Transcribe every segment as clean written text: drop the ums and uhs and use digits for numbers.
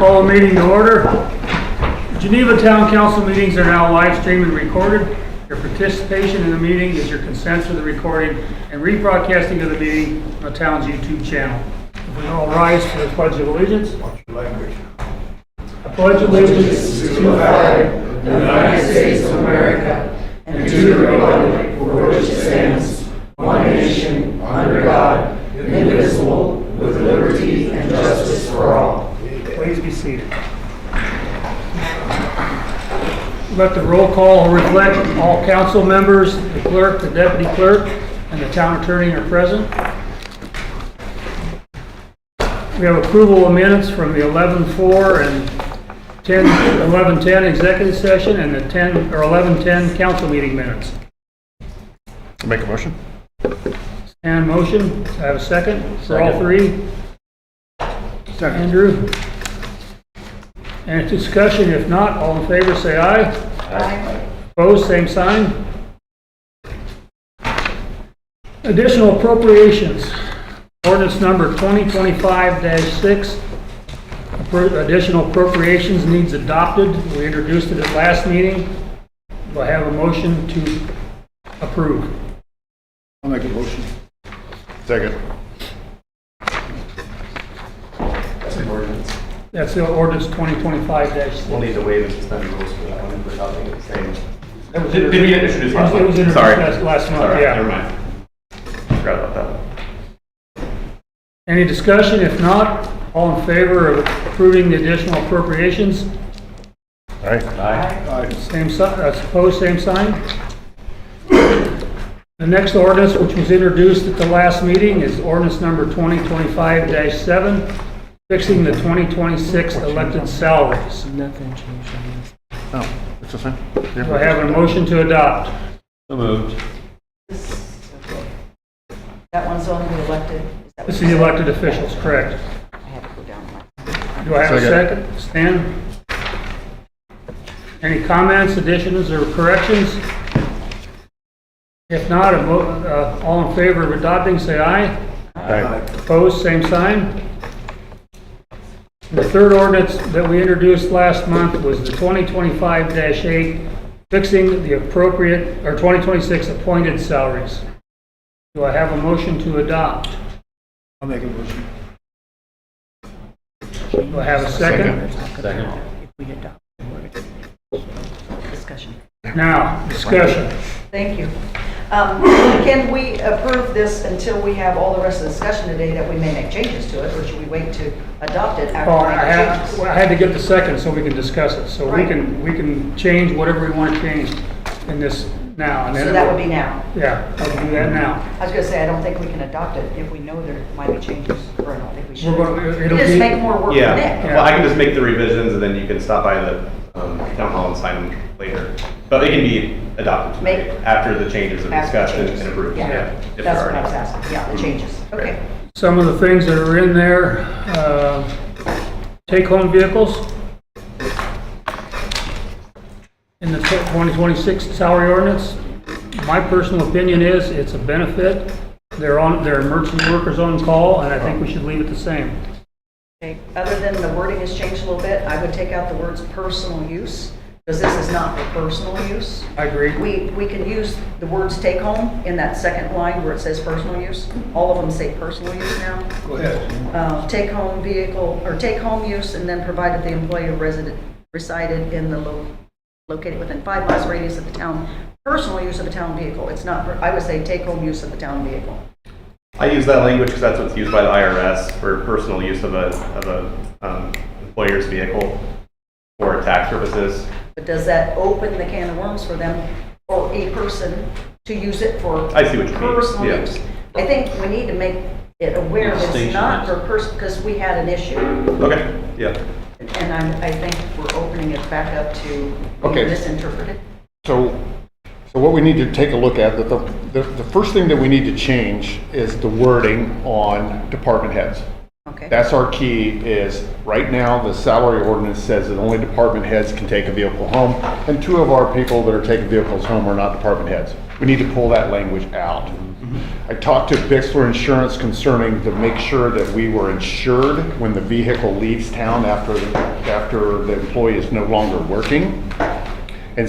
Call the meeting to order. Geneva Town Council meetings are now live streamed and recorded. Your participation in the meeting is your consent to the recording and rebroadcasting of the meeting on the town's YouTube channel. If we all rise for the Pledge of Allegiance. I pledge allegiance to the flag of the United States of America and to the republic for which it stands, one nation, under God, indivisible, with liberty and justice for all. Please be seated. Let the roll call reflect all council members, the clerk, the deputy clerk, and the town attorney are present. We have approval of minutes from the 11:4 and 11:10 executive session and the 11:10 council meeting minutes. Make a motion. And motion. I have a second for all three. Second. Andrew. And discussion, if not, all in favor say aye. Aye. Opposed, same sign. Additional appropriations. Ordinance number 2025-6. Additional appropriations needs adopted. We introduced it at last meeting. Do I have a motion to approve? I'll make a motion. Second. That's an ordinance. That's the ordinance 2025-6. We'll need to waive and suspend rules for that one if we're adopting it the same. Did we get introduced last month? It was introduced Sorry. last month, Sorry, yeah. never mind. Forgot about that. Any discussion? If not, all in favor of approving the additional appropriations? Aye. Aye. Same sign, opposed, same sign. The next ordinance, which was introduced at the last meeting, is ordinance number 2025-7, fixing the 2026 elected salaries. Nothing changed on this. Oh, it's the same. Do I have a motion to adopt? So moved. That one's on the elected. This is the elected officials, correct? I had to go down. Do I have a second? Stan? Any comments, additions, or corrections? If not, all in favor of adopting, say aye. Aye. Opposed, same sign. The third ordinance that we introduced last month was the 2025-8, fixing the appropriate, or 2026 appointed salaries. Do I have a motion to adopt? I'll make a motion. Do I have a second? Second. If we adopt the word. Discussion. Now, discussion. Thank you. Can we approve this until we have all the rest of the discussion today that we may make changes to it, or should we wait to adopt it after Oh, we make the changes? I had to get the second so we can discuss it. So we Right. can change whatever we want to change in this now. And then So that would be now. Yeah, I'll do that now. I was going to say, I don't think we can adopt it if we know there might be changes, or I don't think we should. It'll Just be- make more work for Yeah. Nick. Well, I can just make the revisions and then you can stop by the town hall and sign them later. But it can be adopted tonight after the changes are After the discussed and changes. approved. Yeah. If there That's are what I any. was asking. Yeah, the changes. Okay. Some of the things that are in there, take-home vehicles in the 2026 salary ordinance. My personal opinion is it's a benefit. They're emergency workers on call, and I think we should leave it the same. Okay. Other than the wording has changed a little bit, I would take out the words personal use, because this is not for personal use. I agree. We can use the words take home in that second line where it says personal use. All of them say personal use now. Go ahead. Take home vehicle, or take home use, and then provided the employee resided in the located within 5 miles radius of the town, personal use of a town vehicle. It's not, I would say take home use of the town vehicle. I use that language because that's what's used by the IRS for personal use of a employer's vehicle for tax purposes. But does that open the can of worms for them, or a person, to use it for I see what you mean. personal Yeah. use? I think we need to make it aware that it's not for person, because we had an issue. Okay, yeah. And I think we're opening it back up to Okay. being misinterpreted. So what we need to take a look at, the first thing that we need to change is the wording on department heads. Okay. That's our key. Is right now the salary ordinance says that only department heads can take a vehicle home, and 2 of our people that are taking vehicles home are not department heads. We need to pull that language out. I talked to Bixler Insurance concerning to make sure that we were insured when the vehicle leaves town after the employee is no longer working, and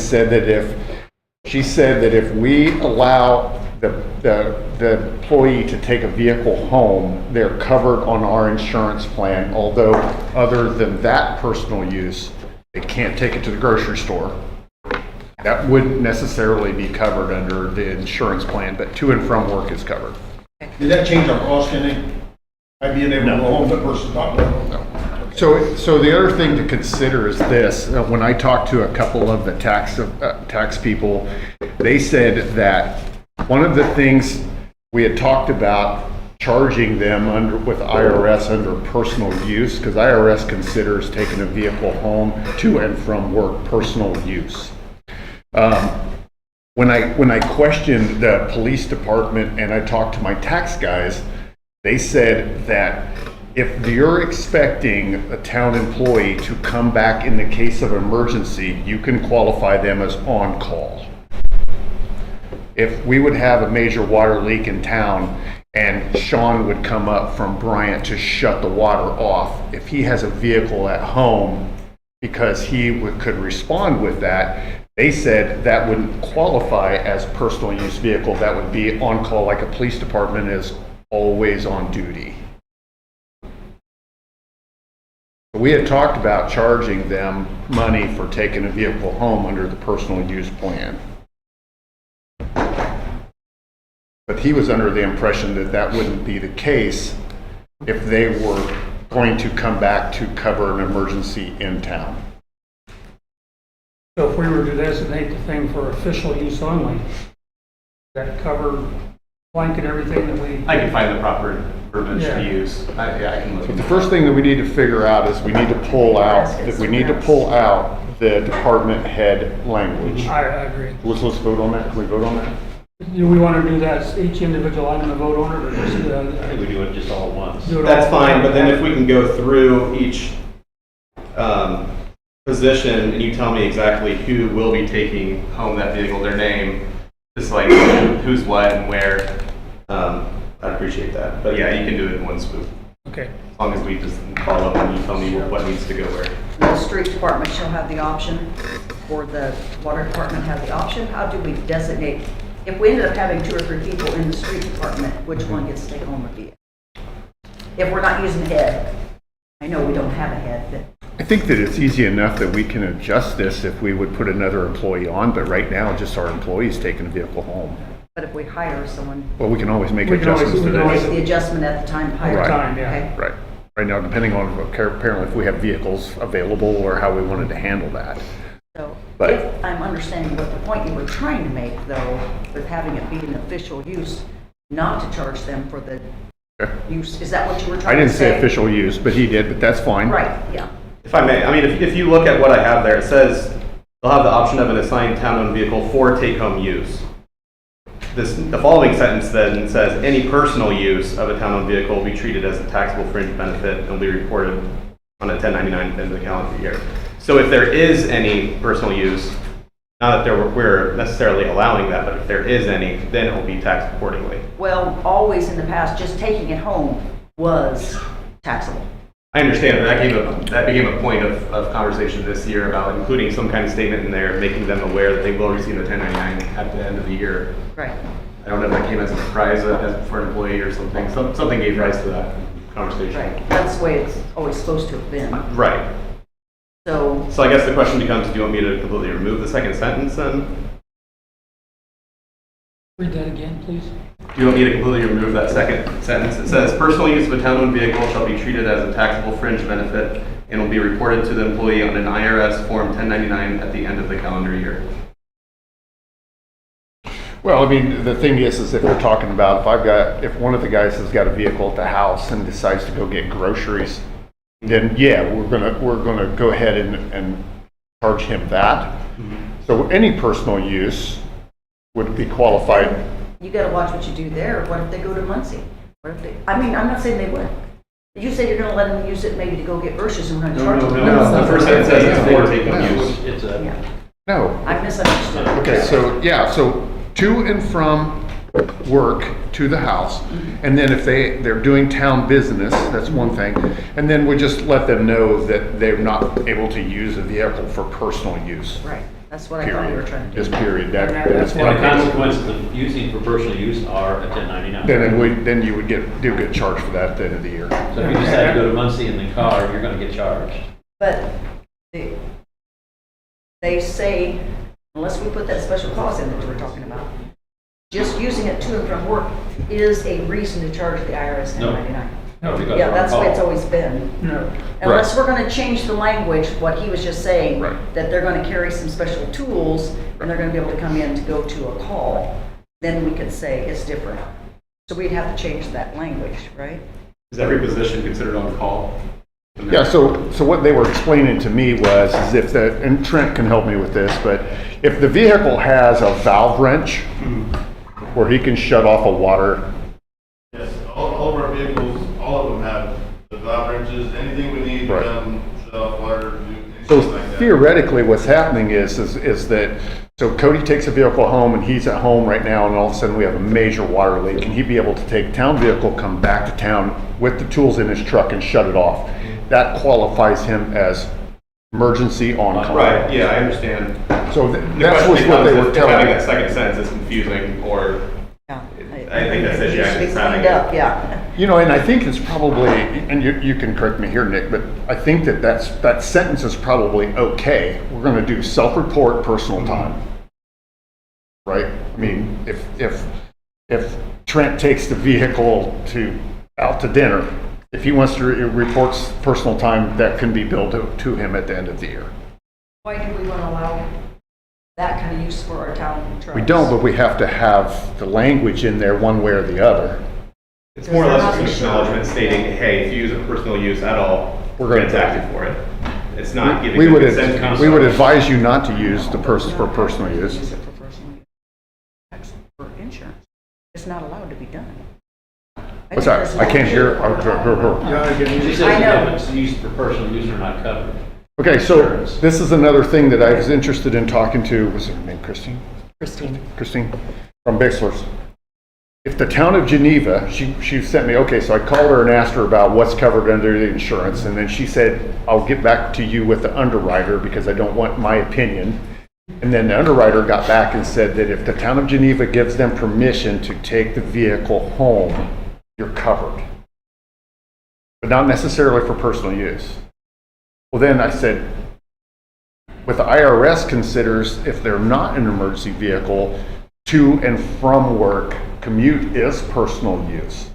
she said that if we allow the employee to take a vehicle home, they're covered on our insurance plan, although other than that personal use, they can't take it to the grocery store. That wouldn't necessarily be covered under the insurance plan, but to and from work is covered. Did that change our cost any? By being able to go home versus not going? No. So the other thing to consider is this. When I talked to a couple of the tax people, they said that one of the things we had talked about charging them with IRS under personal use, because IRS considers taking a vehicle home to and from work personal use. When I questioned the police department and I talked to my tax guys, they said that if you're expecting a town employee to come back in the case of emergency, you can qualify them as on call. If we would have a major water leak in town and Sean would come up from Bryant to shut the water off, if he has a vehicle at home because he could respond with that, they said that wouldn't qualify as personal use vehicle. That would be on call, like a police department is always on duty. We had talked about charging them money for taking a vehicle home under the personal use plan. But he was under the impression that that wouldn't be the case if they were going to come back to cover an emergency in town. So if we were to designate the thing for official use only, that cover blanket everything that we... I can find the proper verbiage Yeah. to use. I can look. But the first thing that we need to figure out is we need to pull out the department head language. I agree. Let's vote on that. Can we vote on that? Do we want to do that as each individual item to vote on it, or just... I think we do it just all at once. do it That's all- fine, but then if we can go through each position and you tell me exactly who will be taking home that vehicle, their name, just like who's what and where, I'd appreciate that. But yeah, you can do it in one swoop, Okay. as long as we just follow up and you tell me what needs to go where. The street department shall have the option, or the water department have the option. How do we designate, if we ended up having 2 or 3 people in the street department, which one gets to take home a vehicle? If we're not using head, I know we don't have a head, but I think that it's easy enough that we can adjust this if we would put another employee on, but right now, just our employees taking a vehicle home. if we hire someone, Well, we can always make We can always- adjustments to we can always- this. the adjustment at the time of hire. Right. Time, yeah. Okay. Right. Right now, depending on apparently if we have vehicles available or how we wanted to handle that. So But- if I'm understanding what the point you were trying to make, though, with having it be an official use, not to charge them for the Okay. use, is that what you were I trying to didn't say? say official use, but he did, but that's fine. Right, yeah. If I may, I mean, if you look at what I have there, it says they'll have the option of an assigned town-owned vehicle for take-home use. The following sentence then says, any personal use of a town-owned vehicle will be treated as a taxable fringe benefit and will be reported on a 1099 at the end of the calendar year. So if there is any personal use, not that we're necessarily allowing that, but if there is any, then it will be taxed accordingly. Well, always in the past, just taking it home was taxable. I understand, and that became a point of conversation this year about including some kind of statement in there, making them aware that they will receive a 1099 at the end of the year. Right. I don't know if that came as a surprise for an employee or something. Something gave rise to that conversation. Right. That's the way it's always supposed to have been. Right. So, So I guess the question becomes, do you want me to completely remove the second sentence then? Read that again, please. Do you want me to completely remove that second sentence? It says, personal use of a town-owned vehicle shall be treated as a taxable fringe benefit and will be reported to the employee on an IRS Form 1099 at the end of the calendar year. Well, I mean, the thing is if we're talking about, if one of the guys has got a vehicle at the house and decides to go get groceries, then yeah, we're gonna go ahead and charge him that. So any personal use would be qualified. you gotta watch what you do there. What if they go to Muncie? What if they, I mean, I'm not saying they would. You said you're gonna let them use it maybe to go get groceries and we're gonna charge them. No, the first sentence says it's for take-home use. It's a, Yeah, No. I misunderstood. Okay, so yeah, so to and from work to the house. And then if they're doing town business, that's one thing. And then we just let them know that they're not able to use a vehicle for personal use. Right, that's what I thought we were Period. trying to do. Just period. That- And that's And what the consequences of using for personal use are a 1099. then you would get charged for that at the end of the year. So if you decide to go to Muncie in the car, you're gonna get charged. But they say, unless we put that special clause in that we're talking about, just using it to and from work is a reason to charge the IRS No. 1099. No, because Yeah, we're on that's the way it's call. always been. No. Unless we're gonna change the language, what he was just saying, Right. that they're gonna carry some special tools and they're gonna be able to come in to go to a call, then we could say it's different. So we'd have to change that language, right? Is every position considered on call? Yeah, so what they were explaining to me was, is if and Trent can help me with this, but if the vehicle has a valve wrench where he can shut off a water, Yes, all of our vehicles, all of them have the valve wrenches, anything we need, Right. shut off water, do so anything like that. theoretically what's happening is that, so Cody takes a vehicle home and he's at home right now and all of a sudden we have a major water leak. Can he be able to take a town vehicle, come back to town with the tools in his truck and shut it off? That qualifies him as emergency on call. Right, yeah, I understand. So The that's question what they becomes were if telling having me. that second sentence is confusing, or Yeah. I think that says you It should actually be sounding cleaned it. up, yeah. You know, and I think it's probably, and you can correct me here, Nick, but I think that sentence is probably okay. We're gonna do self-report personal time. Right? I mean, if Trent takes the vehicle out to dinner, if he wants to report personal time, that can be billed to him at the end of the year. Why do we want to allow that kind of use for our town trucks? We don't, but we have to have the language in there one way or the other. It's more or less just an acknowledgement stating, hey, if you use it for personal use at all, We're we're gonna gonna tax you for it. It's not giving We them would, consent to do we would so. advise you not to use the person for personal use. Use it for personal use. Tax for insurance. It's not allowed to be done. What's that? I can't hear. She says I know. if it's used for personal use are not covered. Okay, so this is another thing that I was interested in talking to, what's her name, Christine? Christine from Bixler's. If the town of Geneva, she sent me, okay, so I called her and asked her about what's covered under the insurance, and then she said, I'll get back to you with the underwriter because I don't want my opinion. And then the underwriter got back and said that if the town of Geneva gives them permission to take the vehicle home, you're covered. But not necessarily for personal use. Well, then I said, what the IRS considers if they're not an emergency vehicle, to and from work commute is personal use.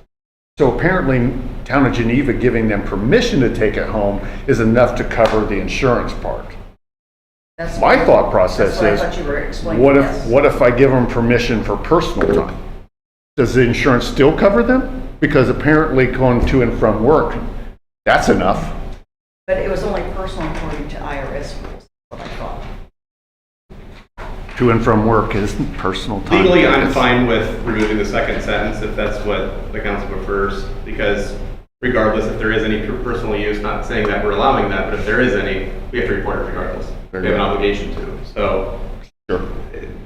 So apparently, town of Geneva giving them permission to take it home is enough to cover the insurance part. That's My thought process That's what I is, thought you were explaining. what if, yes. what if I give them permission for personal time? Does the insurance still cover them? Because apparently going to and from work, that's enough. But it was only personal according to IRS rules, what I thought. To and from work is personal time. Legally, I'm It's- fine with removing the second sentence if that's what the council prefers, because regardless if there is any personal use, not saying that we're allowing that, but if there is any, we have to report it regardless. We have an obligation to. So Sure.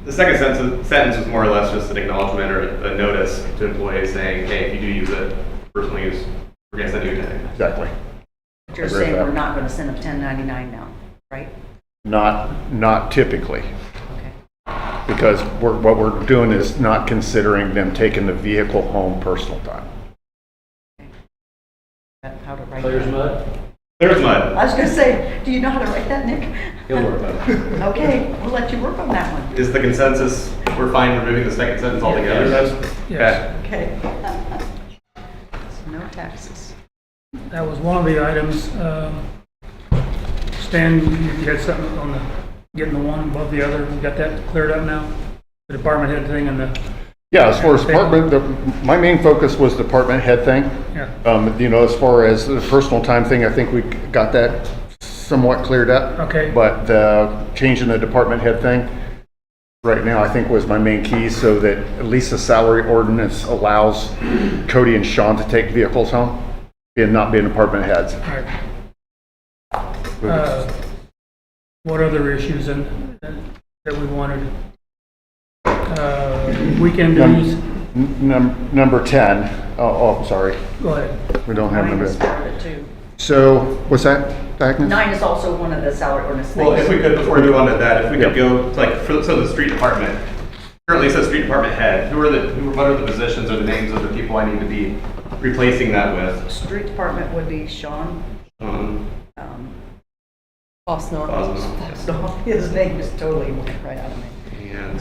the second sentence was more or less just an acknowledgement or a notice to employees saying, hey, if you do use it for personal use, we're gonna send you a ticket. Exactly. But you're Agree with saying that. we're not going to send a 1099 now, right? Not typically, Okay. because what we're doing is not considering them taking the vehicle home personal time. How to write Clear as that. mud? There's mud. I was going to say, do you know how to write that, Nick? He'll work on it. Okay, we'll let you work on that one. Is the consensus, we're fine removing the second sentence altogether then? Yes. Okay. No taxes. That was one of the items. Stan, you had something on the, getting the one above the other. We got that cleared up now? The department head thing and the, Yeah, as far as department, my main focus was department head thing. yeah, You know, as far as the personal time thing, I think we got that somewhat cleared up. okay. But the changing the department head thing, right now, I think was my main key, so that at least the salary ordinance allows Cody and Sean to take vehicles home and not being department heads. All right. What other issues that we wanted? Weekend duties, Number 10, I'm sorry, Go ahead. we don't have 9 number. is part of it too. So, what's that, Agnes? 9 is also one of the salary ordinance things. Well, if we could, before we move on to that, if we could go, to, like, so the street department, currently it says street department head. What are the positions or the names of the people I need to be replacing that with? Street department would be Sean. Osno. So his name is totally went right out of me. And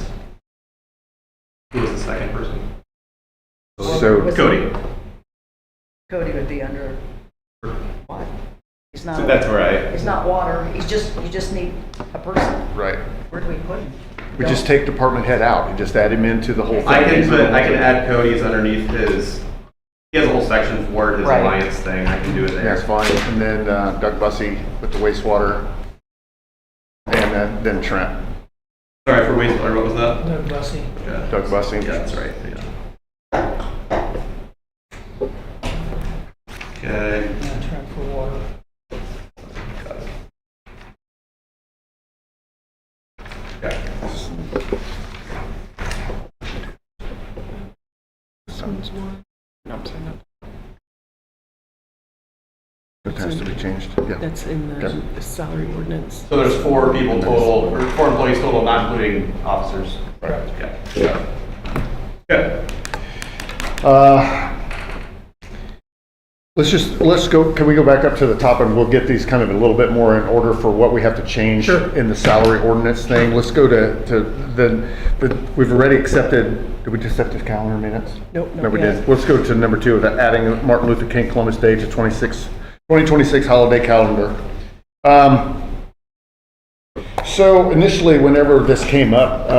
who was the second person? So, Was Cody. Cody would be under what? He's So not, that's where he's not water. You just need a person. right, Where do we put him? we just take department head out and just add him into the whole thing. I can add Cody's underneath his, he has a whole section for his Right. alliance thing. I can do it there. That's fine, and then Doug Bussey with the wastewater, and then Trent, Sorry, for wastewater, what was that? Doug Bussey. Okay. Doug Bussey. Yeah, that's right, yeah. Okay. Yeah, Trent for water. Got it. Okay. That has to be changed, yeah. That's in Okay. the salary ordinance. So there's 4 people total, or 4 employees total, not including officers. Correct. Yeah. Good. Let's go, can we go back up to the top and we'll get these kind of a little bit more in order for what we have to change Sure. in the salary ordinance thing. Let's go to we've already accepted, did we just accept the calendar minutes? Nope, No, not we yet. did. Let's go to number 2, that adding Martin Luther King Columbus Day to 2026 holiday calendar. So initially, whenever this came up,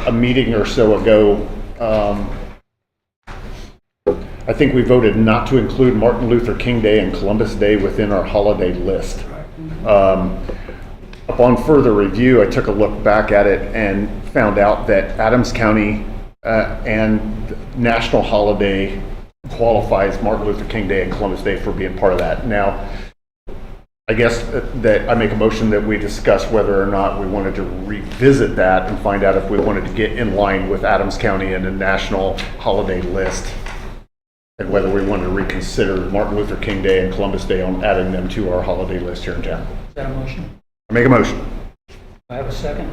a meeting or so ago, I think we voted not to include Martin Luther King Day and Columbus Day within our holiday list. Upon further review, I took a look back at it and found out that Adams County and national holiday qualifies Martin Luther King Day and Columbus Day for being part of that. Now, I guess that I make a motion that we discuss whether or not we wanted to revisit that and find out if we wanted to get in line with Adams County and the national holiday list, and whether we want to reconsider Martin Luther King Day and Columbus Day on adding them to our holiday list here in town. Is that a motion? I make a motion. I have a second.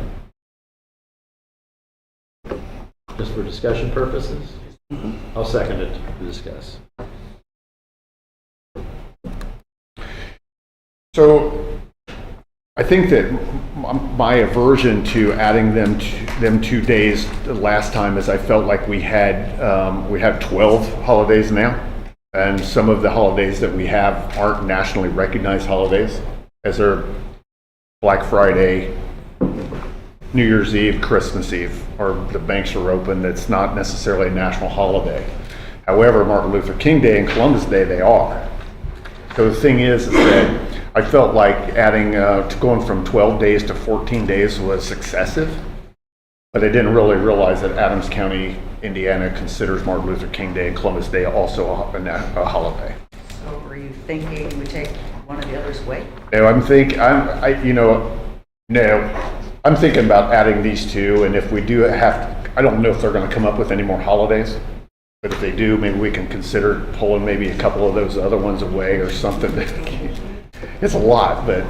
Just for discussion purposes? I'll second it to discuss. So I think that my aversion to adding them 2 days the last time is I felt like we had 12 holidays now, and some of the holidays that we have aren't nationally recognized holidays, as they're Black Friday, New Year's Eve, Christmas Eve, or the banks are open. That's not necessarily a national holiday. However, Martin Luther King Day and Columbus Day, they are. So the thing is that I felt like adding, to going from 12 days to 14 days was excessive, but I didn't really realize that Adams County, Indiana considers Martin Luther King Day and Columbus Day also a holiday. So were you thinking we take one of the others away? No, I'm thinking about adding these 2, and if we do I don't know if they're gonna come up with any more holidays, but if they do, maybe we can consider pulling maybe a couple of those other ones away or something. It's a lot, but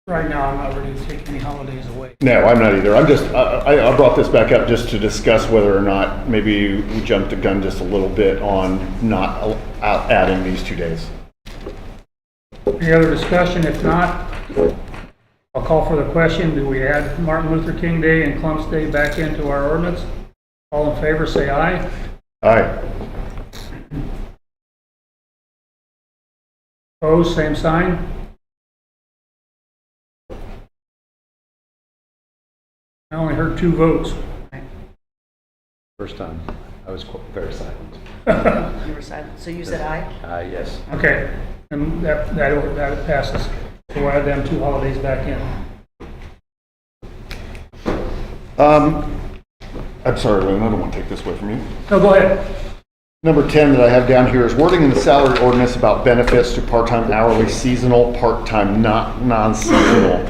Right now, I'm not ready to take any holidays away. no, I'm not either. I'm just, I brought this back up just to discuss whether or not maybe we jumped the gun just a little bit on not adding these 2 days. Any other discussion? If not, I'll call for the question. Do we add Martin Luther King Day and Columbus Day back into our ordinance? All in favor, say aye. Aye. Opposed, same sign. I only heard 2 votes. First time, I was very silent. You were silent, so you said aye? Yes. Okay, and that passes. So we'll add them 2 holidays back in. I'm sorry, Lynn, I don't want to take this away from you. No, go ahead. Number 10 that I have down here is wording in the salary ordinance about benefits to part-time, hourly, seasonal, part-time, not non-seasonal.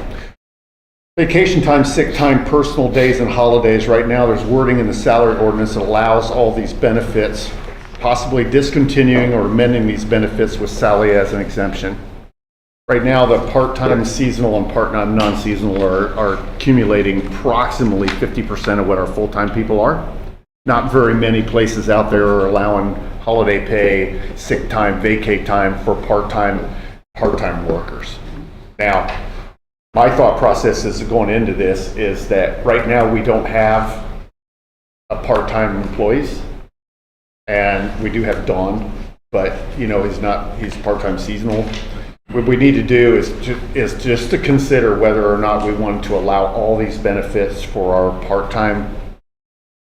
Vacation time, sick time, personal days, and holidays. Right now, there's wording in the salary ordinance that allows all these benefits, possibly discontinuing or amending these benefits with salary as an exemption. Right now, the part-time seasonal and part-time non-seasonal are accumulating approximately 50% of what our full-time people are. Not very many places out there are allowing holiday pay, sick time, vacate time for part-time workers. Now, my thought process is going into this is that right now we don't have a part-time employees, and we do have Dawn, but he's part-time seasonal. What we need to do is just to consider whether or not we want to allow all these benefits for our part-time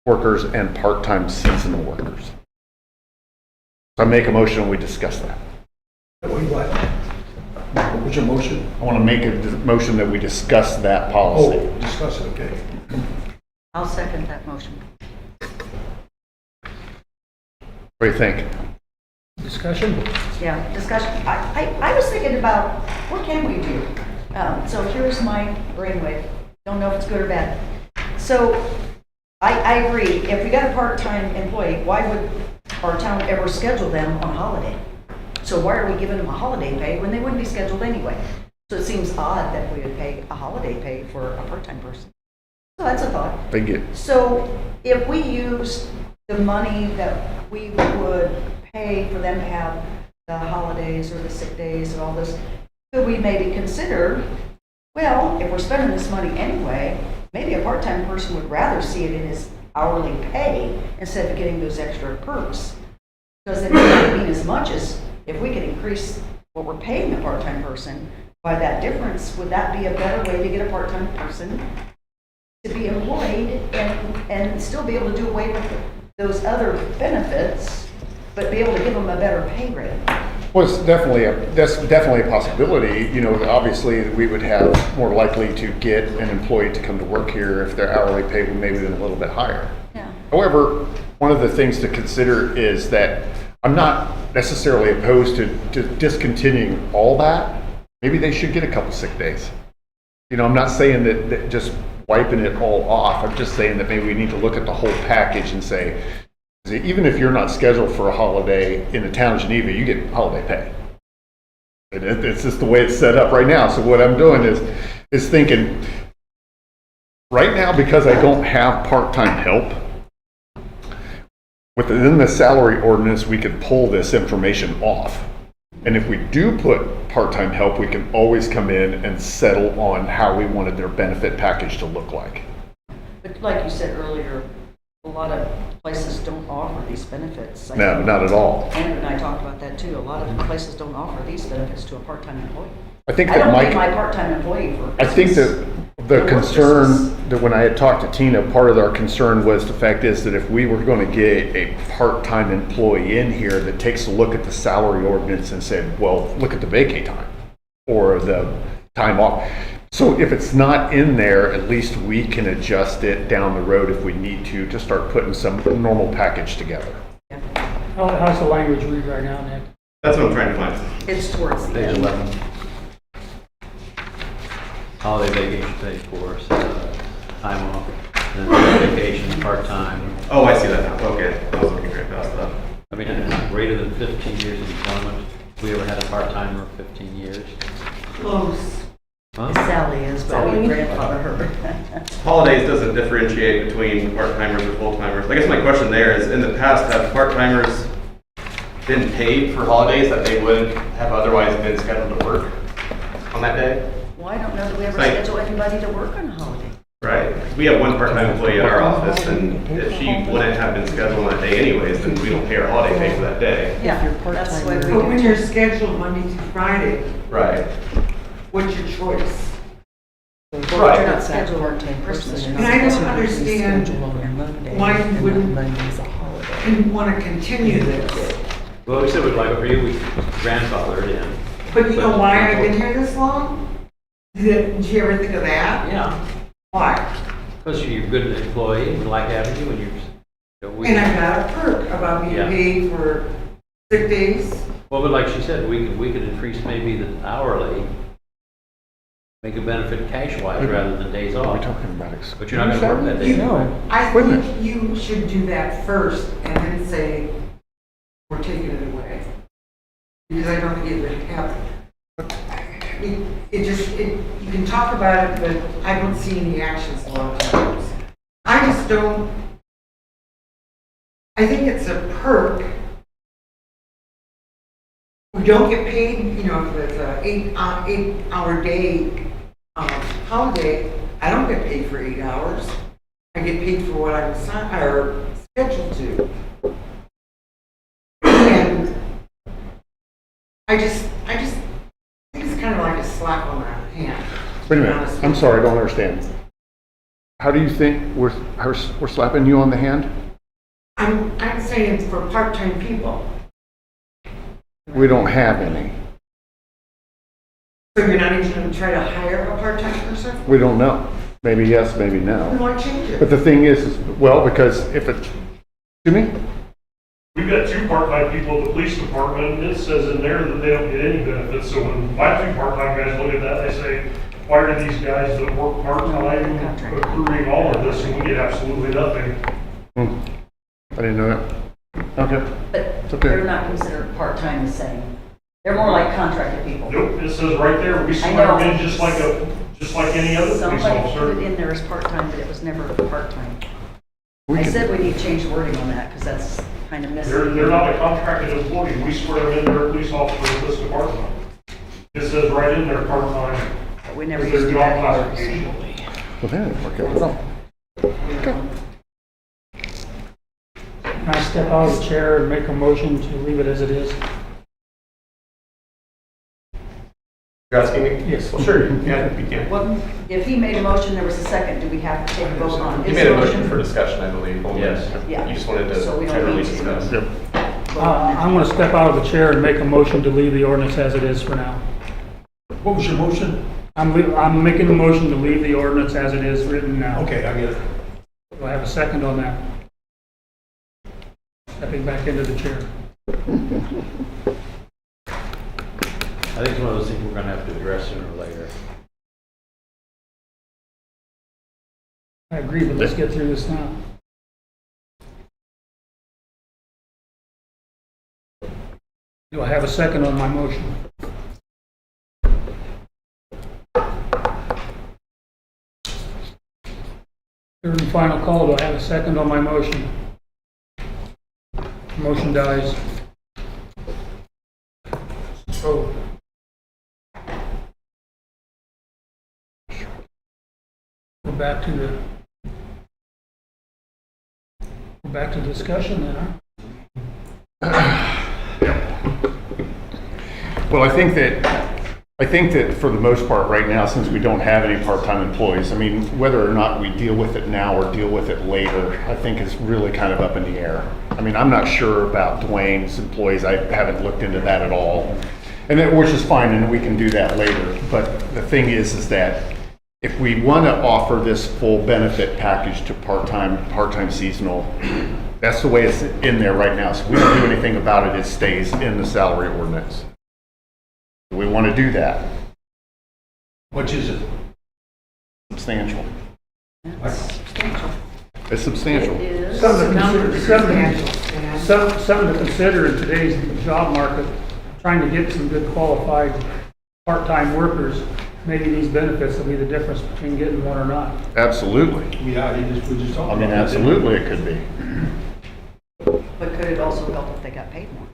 workers and part-time seasonal workers. So I make a motion and we discuss that. What's your motion? I want to make a motion that we discuss that policy. Oh, discuss it, okay. I'll second that motion. What do you think? Discussion? Yeah, discussion. I was thinking about, what can we do? So here's my brainwave. Don't know if it's good or bad. So I agree. If we got a part-time employee, why would our town ever schedule them on holiday? So why are we giving them a holiday pay when they wouldn't be scheduled anyway? So it seems odd that we would pay a holiday pay for a part-time person. So that's a thought. They get So if we used the money that we would pay for them to have the holidays or the sick days and all this, could we maybe consider, well, if we're spending this money anyway, maybe a part-time person would rather see it in his hourly pay instead of getting those extra perks. Because it may not mean as much as if we could increase what we're paying a part-time person by that difference. Would that be a better way to get a part-time person to be employed and still be able to do away with those other benefits, but be able to give them a better pay rate? Well, that's definitely a possibility. Obviously, we would have more likely to get an employee to come to work here if their hourly pay would maybe been a little bit higher. Yeah. However, one of the things to consider is that I'm not necessarily opposed to discontinuing all that. Maybe they should get a couple sick days. I'm not saying that just wiping it all off. I'm just saying that maybe we need to look at the whole package and say, even if you're not scheduled for a holiday in the town of Geneva, you get holiday pay. It's just the way it's set up right now. So what I'm doing is thinking, right now, because I don't have part-time help, within the salary ordinance, we could pull this information off. And if we do put part-time help, we can always come in and settle on how we wanted their benefit package to look like. But like you said earlier, a lot of places don't offer these benefits. No, not at all. Andrew and I talked about that too. A lot of places don't offer these benefits to a part-time employee. I think I that don't pay Mike, my part-time employee for I think Christmas. that the Or concern, Christmas. that when I had talked to Tina, part of our concern was the fact is that if we were going to get a part-time employee in here that takes a look at the salary ordinance and said, well, look at the vacay time or the time off. So if it's not in there, at least we can adjust it down the road if we need to start putting some normal package together. How's the language read right now, Nick? That's what I'm trying to find. It's towards the Page end. 11. Holiday vacation pay for time off, and then vacation, part-time. Oh, I see that now. Okay, I was looking right past that. I mean, greater than 15 years of employment. We ever had a part-timer of 15 years? Close. Huh? Sally is, but we grandfather her. Holidays doesn't differentiate between part-timers or full-timers. I guess my question there is, in the past, have part-timers been paid for holidays that they would have otherwise been scheduled to work on that day? Well, I don't know that we ever Like- schedule everybody to work on a holiday. Right. We have one part-time employee in our office, and if she wouldn't have been scheduled on that day anyways, then we don't pay her holiday pay for that day. Yeah, that's the way we But when do you're it. scheduled Monday through Friday, Right. what's your choice? But you're Right. not scheduled on Christmas. you're And not I don't scheduled- understand why you wouldn't want to continue this. Well, we said we'd like it for you, we grandfathered in. But you know why I've been here this long? Did you ever think of that? Yeah, Why? because you're a good employee, we like having you, and you're, And I got a perk about being Yeah. paid for sick days. well, but like she said, we could increase maybe the hourly, Make a benefit cash-wise rather than days Are we off. talking about But you're not gonna work that day. No. I Wait a minute. think you should do that first and then say, we're taking it away. Because I don't think it would happen. You can talk about it, but I don't see any actions a lot of times. I just don't, I think it's a perk. We don't get paid, you know, if it's a 8-hour day holiday, I don't get paid for 8 hours. I get paid for what I'm scheduled to. And I just think it's kind of like a slap on the hand. Wait a to be minute, honest with I'm you. sorry, I don't understand. How do you think we're slapping you on the hand? I'm saying for part-time people. We don't have any. So you're not even going to try to hire a part-time person? We don't know. Maybe yes, maybe no. Why change it? But the thing is, well, because if it, excuse me? We've got 2 part-time people at the police department. It says in there that they don't get any benefits. So when my 2 part-time guys look at that, they say, why are these guys that work part-time accruing all of this and we get absolutely nothing? I didn't know that. Okay. But okay. they're not considered part-time the same. They're more like contracted people. Nope, it says right there, we I swear know. them in just like any other police Somebody put it officer. in there as part-time, but it was never part-time. We I can- said we need to change the wording on that because that's kind of missing. They're not a contracted employee. We swear them in, they're a police officer in this department. It says right in there, part-time. But we never Because used to their do job that. classification. Well, that didn't work out at all. Can I step out of the chair and make a motion to leave it as it is? You're asking me? Yes. Well, sure, yeah, you can. Well, if he made a motion, there was a second, do we have to take a vote on You his made a motion for discussion, I believe. only. Yes. Yeah. You just wanted to So we don't generally need to. discuss. Yep. vote on that? I'm going to step out of the chair and make a motion to leave the ordinance as it is for now. What was your motion? I'm making a motion to leave the ordinance as it is written now. Okay, I get it. Do I have a second on that? Stepping back into the chair. I think it's one of those things we're gonna have to address sooner or later. I agree, but let's get through this now. Do I have a second on my motion? Third and final call, do I have a second on my motion? Motion dies. Oh. Go back to the discussion then, huh? Well, I think that for the most part right now, since we don't have any part-time employees, I mean, whether or not we deal with it now or deal with it later, I think is really kind of up in the air. I mean, I'm not sure about Dwayne's employees. I haven't looked into that at all. And that, which is fine, and we can do that later. But the thing is that if we want to offer this full benefit package to part-time seasonal, that's the way it's in there right now. So we don't do anything about it. It stays in the salary ordinance. We want to do that. Which is it? Substantial. That's substantial. It's substantial. It is. Something to consider, And something to consider in today's job market, trying to get some good qualified part-time workers. Maybe these benefits will be the difference between getting one or not. Absolutely. Yeah, we just talked I mean, about that. absolutely it could be. But could it also help if they got paid more?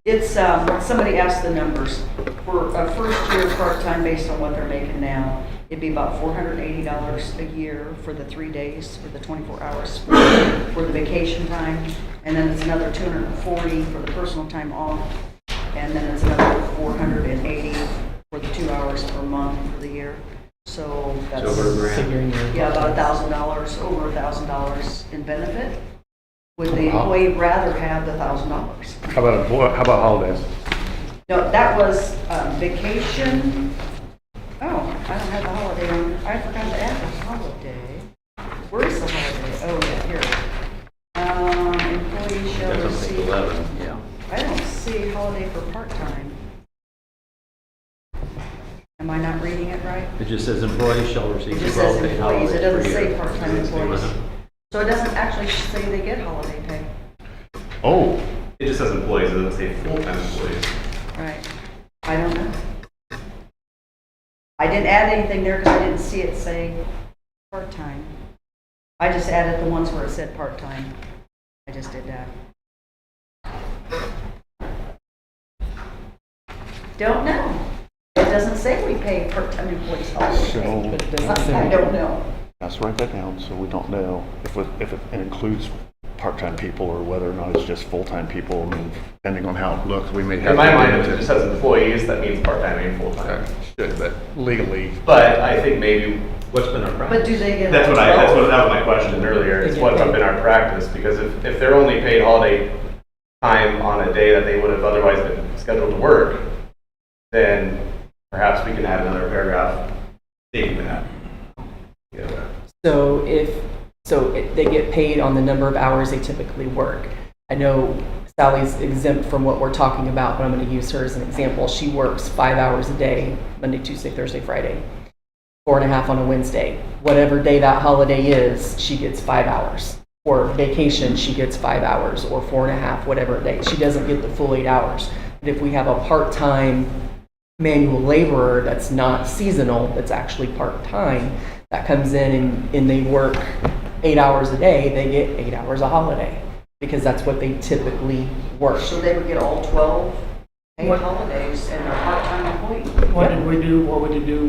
It's, somebody asked the numbers. For a first year part-time based on what they're making now, it'd be about $480 a year for the 3 days, for the 24 hours for the vacation time. And then it's another $240 for the personal time off. And then it's another $480 for the 2 hours per month for the year. So that's, It's over $1,000. yeah, about $1,000, over $1,000 in benefit. Would the Wow. employee rather have the $1,000? How about holidays? No, that was vacation. Oh, I don't have the holiday on. I forgot to add the holiday. Where's the holiday? Oh, yeah, here. Employee shall That's on page receive. 11, yeah. I don't see holiday for part-time. Am I not reading it right? It just says employees shall It receive just 12 says paid employees, it holidays doesn't per say year. part-time employees. Uh-huh. So it doesn't actually say they get holiday pay. Oh, It just says employees, it doesn't say full-time employees. Right. I don't know. I didn't add anything there because I didn't see it say part-time. I just added the ones where it said part-time. I just did that. Don't know. It doesn't say we pay part-time employees holiday pay. I don't know. let's write that down so we don't know if it includes part-time people or whether or not it's just full-time people. I mean, depending on how it looks, we may have. In my to mind, get if it into- just says employees, that means part-time and full-time. Should, but legally, But I think maybe, What's been our But practice? do they get? that was 12? my question earlier, is what's been our practice? Because if they're only paid holiday time on a day that they would have otherwise been scheduled to work, then perhaps we can add another paragraph stating that. Yeah. So they get paid on the number of hours they typically work. I know Sally's exempt from what we're talking about, but I'm going to use her as an example. She works 5 hours a day, Monday, Tuesday, Thursday, Friday, 4.5 on a Wednesday. Whatever day that holiday is, she gets 5 hours. Or vacation, she gets 5 hours, or 4.5, whatever day. She doesn't get the full 8 hours. But if we have a part-time manual laborer that's not seasonal, that's actually part-time, that comes in and they work 8 hours a day, they get 8 hours a holiday because that's what they typically work. So they would get all 12 paid What- holidays and they're part-time employees. What did we do, what would you do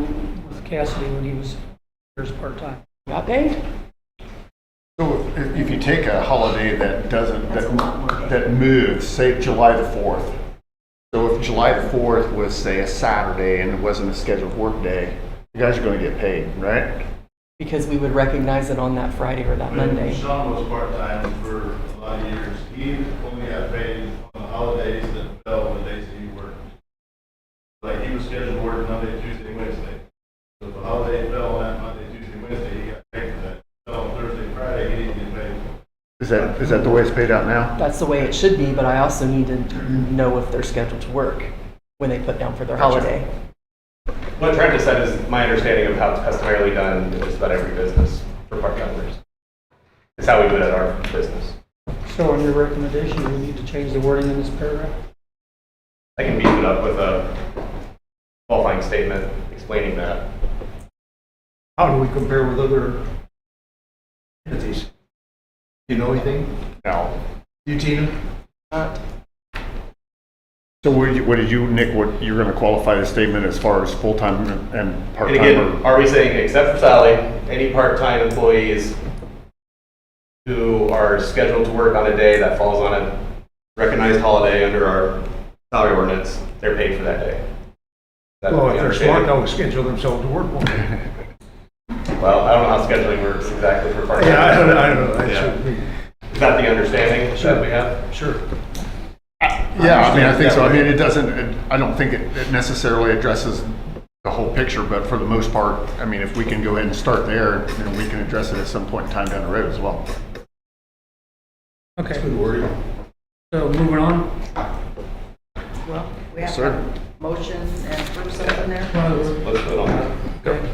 with Cassidy when he was first part-time? Got paid? so if you take a holiday that doesn't, That's a lot more days. that moves, say July the 4th. So if July the 4th was, say, a Saturday and it wasn't a scheduled work day, you guys are going to get paid, right? Because we would recognize it on that Friday or that Monday. Sean was part-time for a lot of years. He only got paid on the holidays that fell on the days that he worked. Like, he was scheduled to work Monday, Tuesday, Wednesday. So if the holiday fell on that Monday, Tuesday, Wednesday, he got paid for that. If it fell on Thursday, Friday, he didn't get paid. Is that the way it's paid out now? That's the way it should be, but I also need to know if they're scheduled to work when they put down for their holiday. What Trent just said is my understanding of how it's customarily done in just about every business for part-timers. It's how we do it at our business. So on your recommendation, do we need to change the wording in this paragraph? I can beef it up with a qualifying statement explaining that. How do we compare with other entities? Do you know anything? No. You, Tina? So what did you, Nick, what, you're going to qualify the statement as far as full-time and And part-time? again, are we saying except for Sally, any part-time employees who are scheduled to work on a day that falls on a recognized holiday under our salary ordinance, they're paid for that day? That Well, the if they're smart, understanding? they'll schedule themselves to work. won't they? Well, I don't know how scheduling works exactly for part-time. Yeah, I don't know. I Yeah. should be. Is that the understanding Sure. that we have? Sure. Yeah, I mean, I think so. I mean, it doesn't, I don't think it necessarily addresses the whole picture, but for the most part, I mean, if we can go ahead and start there, then we can address it at some point in time down the road as well. Okay, Good wording. so moving on. Well, we have to Sir. have a motion and approve something there. Let's put on that. Okay.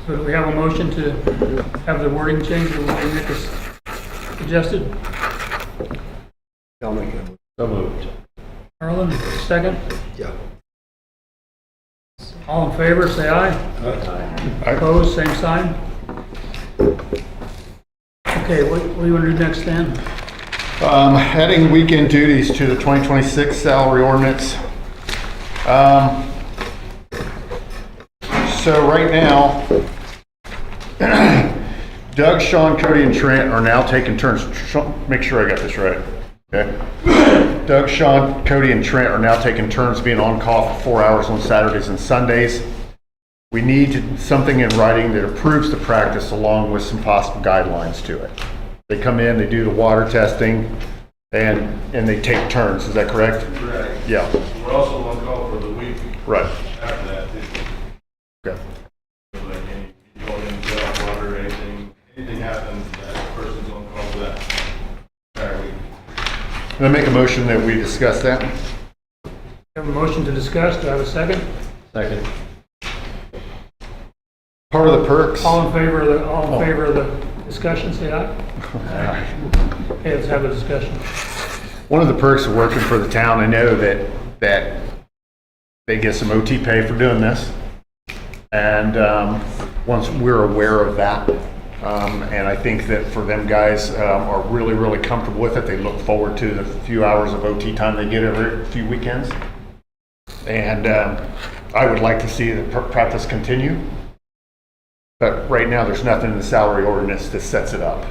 So do we have a motion to have the wording changed the way Nick has suggested? I'll make it. So moved. Harlan, second? Yeah. All in favor, say aye. Opposed, same sign. Okay, what do you want to do next, Dan? Adding weekend duties to the 2026 salary ordinance. So right now, Doug, Sean, Cody, and Trent are now taking turns. Make sure I got this right. Okay. Doug, Sean, Cody, and Trent are now taking turns being on call for 4 hours on Saturdays and Sundays. We need something in writing that approves the practice along with some possible guidelines to it. They come in, they do the water testing, and they take turns. Is that correct? Correct. Yeah. We're also on call for the week Right. after that, too. Okay. So like any, you go in, get out water or anything happens, that person's on call for that entire week. Can I make a motion that we discuss that? Have a motion to discuss, do I have a second? Second. Part of the perks. All in favor of the discussion, say aye. Okay, let's have a discussion. One of the perks of working for the town, I know that they get some OT pay for doing this. And once we're aware of that, and I think that for them guys are really, really comfortable with it. They look forward to the few hours of OT time they get every few weekends. And I would like to see the practice continue. But right now, there's nothing in the salary ordinance that sets it up.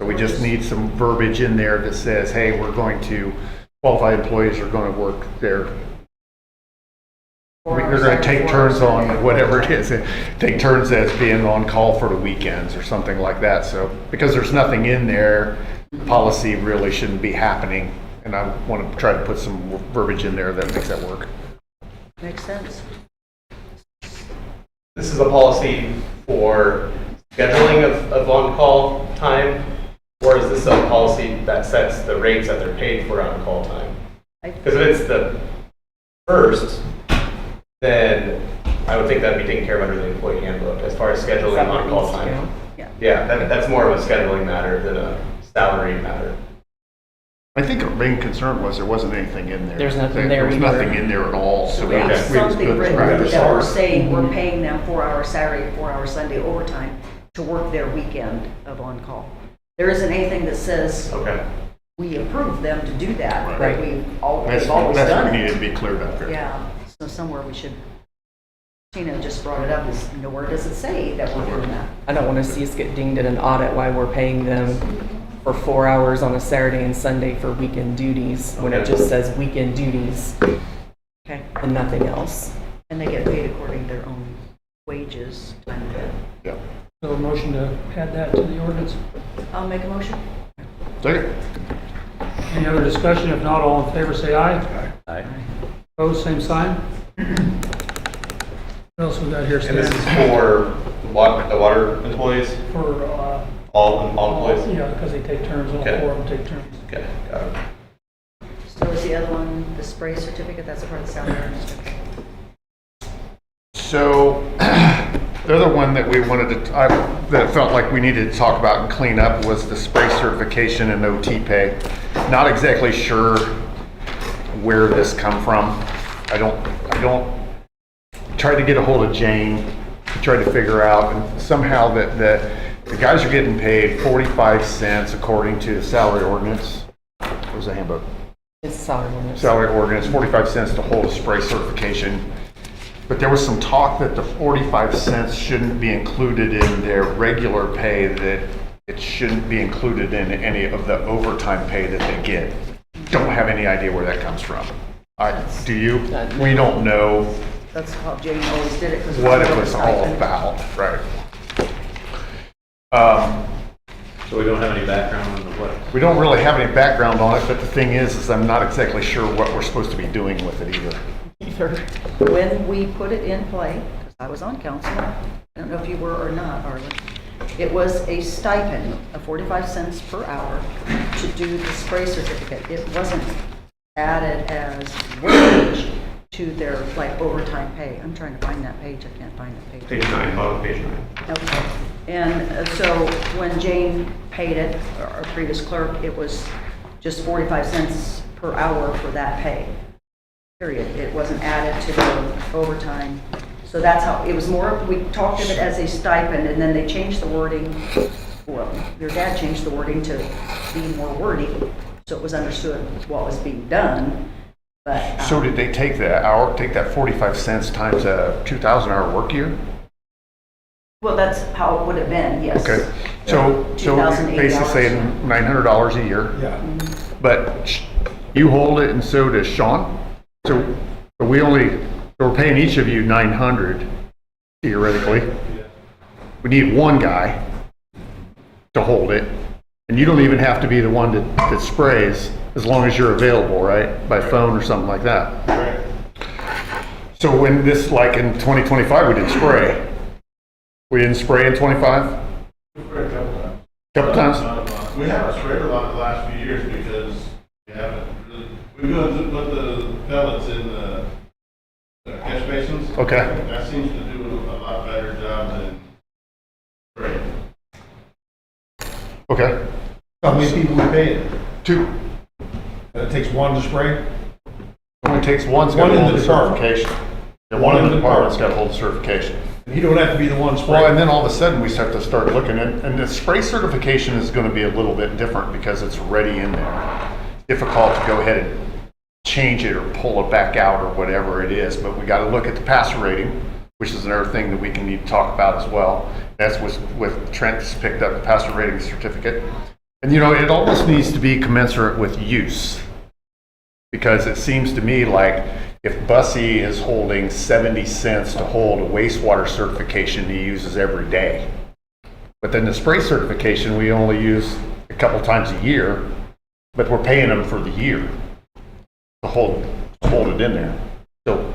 So we just need some verbiage in there that says, hey, we're going to, qualified employees are going to work their, they're going to take turns on whatever it is, take turns as being on call for the weekends or something like that. So because there's nothing in there, policy really shouldn't be happening. And I want to try to put some verbiage in there that makes that work. Makes sense. This is a policy for scheduling of on-call time, or is this a policy that sets the rates that they're paid for on-call time? Because if it's the first, then I would think that'd be taken care of under the employee handbook as far as scheduling on-call time. Yeah, that's more of a scheduling matter than a salary matter. I think our main concern was there wasn't anything in there. There's nothing there There was either. nothing in there at all. So we we have just- we just something put written practice that we're on. saying we're paying them 4-hour Saturday, 4-hour Sunday overtime to work their weekend of on-call. There isn't anything that says Okay. we approve them to do that, but Right. they've That's always what done needed to it. be cleared up there. Yeah, so somewhere we should, Tina just brought it up, is nowhere does it say that we're doing that. I don't want to see us get dinged in an audit while we're paying them for 4 hours on a Saturday and Sunday for weekend duties, when it Okay. just says weekend duties Okay, and nothing else. and they get paid according to their own wages, time and a Yeah. So a motion to add that to the ordinance. I'll make a motion. Second. Any other discussion? If not, all in favor, say aye. Aye. Opposed, same sign. What else we got here, And this Stan? is for the water employees, For, all employees? yeah, because they take turns, all Okay. 4 of them take turns. Okay, got it. So is the other one, the spray certificate, that's a part of the salary ordinance? So the other one that we wanted to, that felt like we needed to talk about and clean up was the spray certification and OT pay. Not exactly sure where this come from. I don't, tried to get a hold of Jane, tried to figure out, and somehow that the guys are getting paid 45 cents according to the salary ordinance. What was the handbook? It's salary ordinance. Salary ordinance, 45 cents to hold a spray certification. But there was some talk that the 45 cents shouldn't be included in their regular pay, that it shouldn't be included in any of the overtime pay that they get. Don't have any idea where that comes from. Do you? We don't know That's how Jane always did it. 'cause what it was was all stipend. about, right? So we don't have any background on the what? We don't really have any background on it, but the thing is I'm not exactly sure what we're supposed to be doing with it either. When we put it in play, because I was on council, I don't know if you were or not, Arlen, it was a stipend of 45 cents per hour to do the spray certificate. It wasn't added as wage to their like overtime pay. I'm trying to find that page, I can't find that page. Page 9, bottom of page 9. Okay. And so when Jane paid it, our previous clerk, it was just 45 cents per hour for that pay. Period. It wasn't added to the overtime. So that's how, it was more, we talked of it as a stipend, and then they changed the wording. Well, your dad changed the wording to be more wordy, so it was understood what was being done. But So did they take that 45 cents times a 2,000-hour work year? well, that's how it would have been, yes. Okay, so 2,080 basically hours. saying $900 a year, Yeah. but you hold it and so does Sean? So we're paying each of you 900 theoretically. We need one guy to hold it, and you don't even have to be the one that sprays as long as you're available, right? By phone or something like that. Right. So when this, like in 2025, we didn't spray. We didn't spray in 25? For a couple times. Couple times? We haven't sprayed a lot the last few years because we haven't really, We're going to put the pellets in the catch basins. Okay. That seems to do a lot better job than spray. Okay. How many people we paying? 2. And it takes one to spray? Only takes one's got One to in hold the the department. certification. And one in the department's got to hold the certification. You don't have to be the one Well, spraying. and then all of a sudden we start to start looking at, and the spray certification is going to be a little bit different because it's already in there. Difficult to go ahead and change it or pull it back out or whatever it is, but we got to look at the passer rating, which is another thing that we can need to talk about as well. That's with Trent's picked up the passer rating certificate. And you know, it almost needs to be commensurate with use. Because it seems to me like if Bussy is holding 70 cents to hold a wastewater certification he uses every day, but then the spray certification we only use a couple times a year, but we're paying them for the year to hold it in there. So,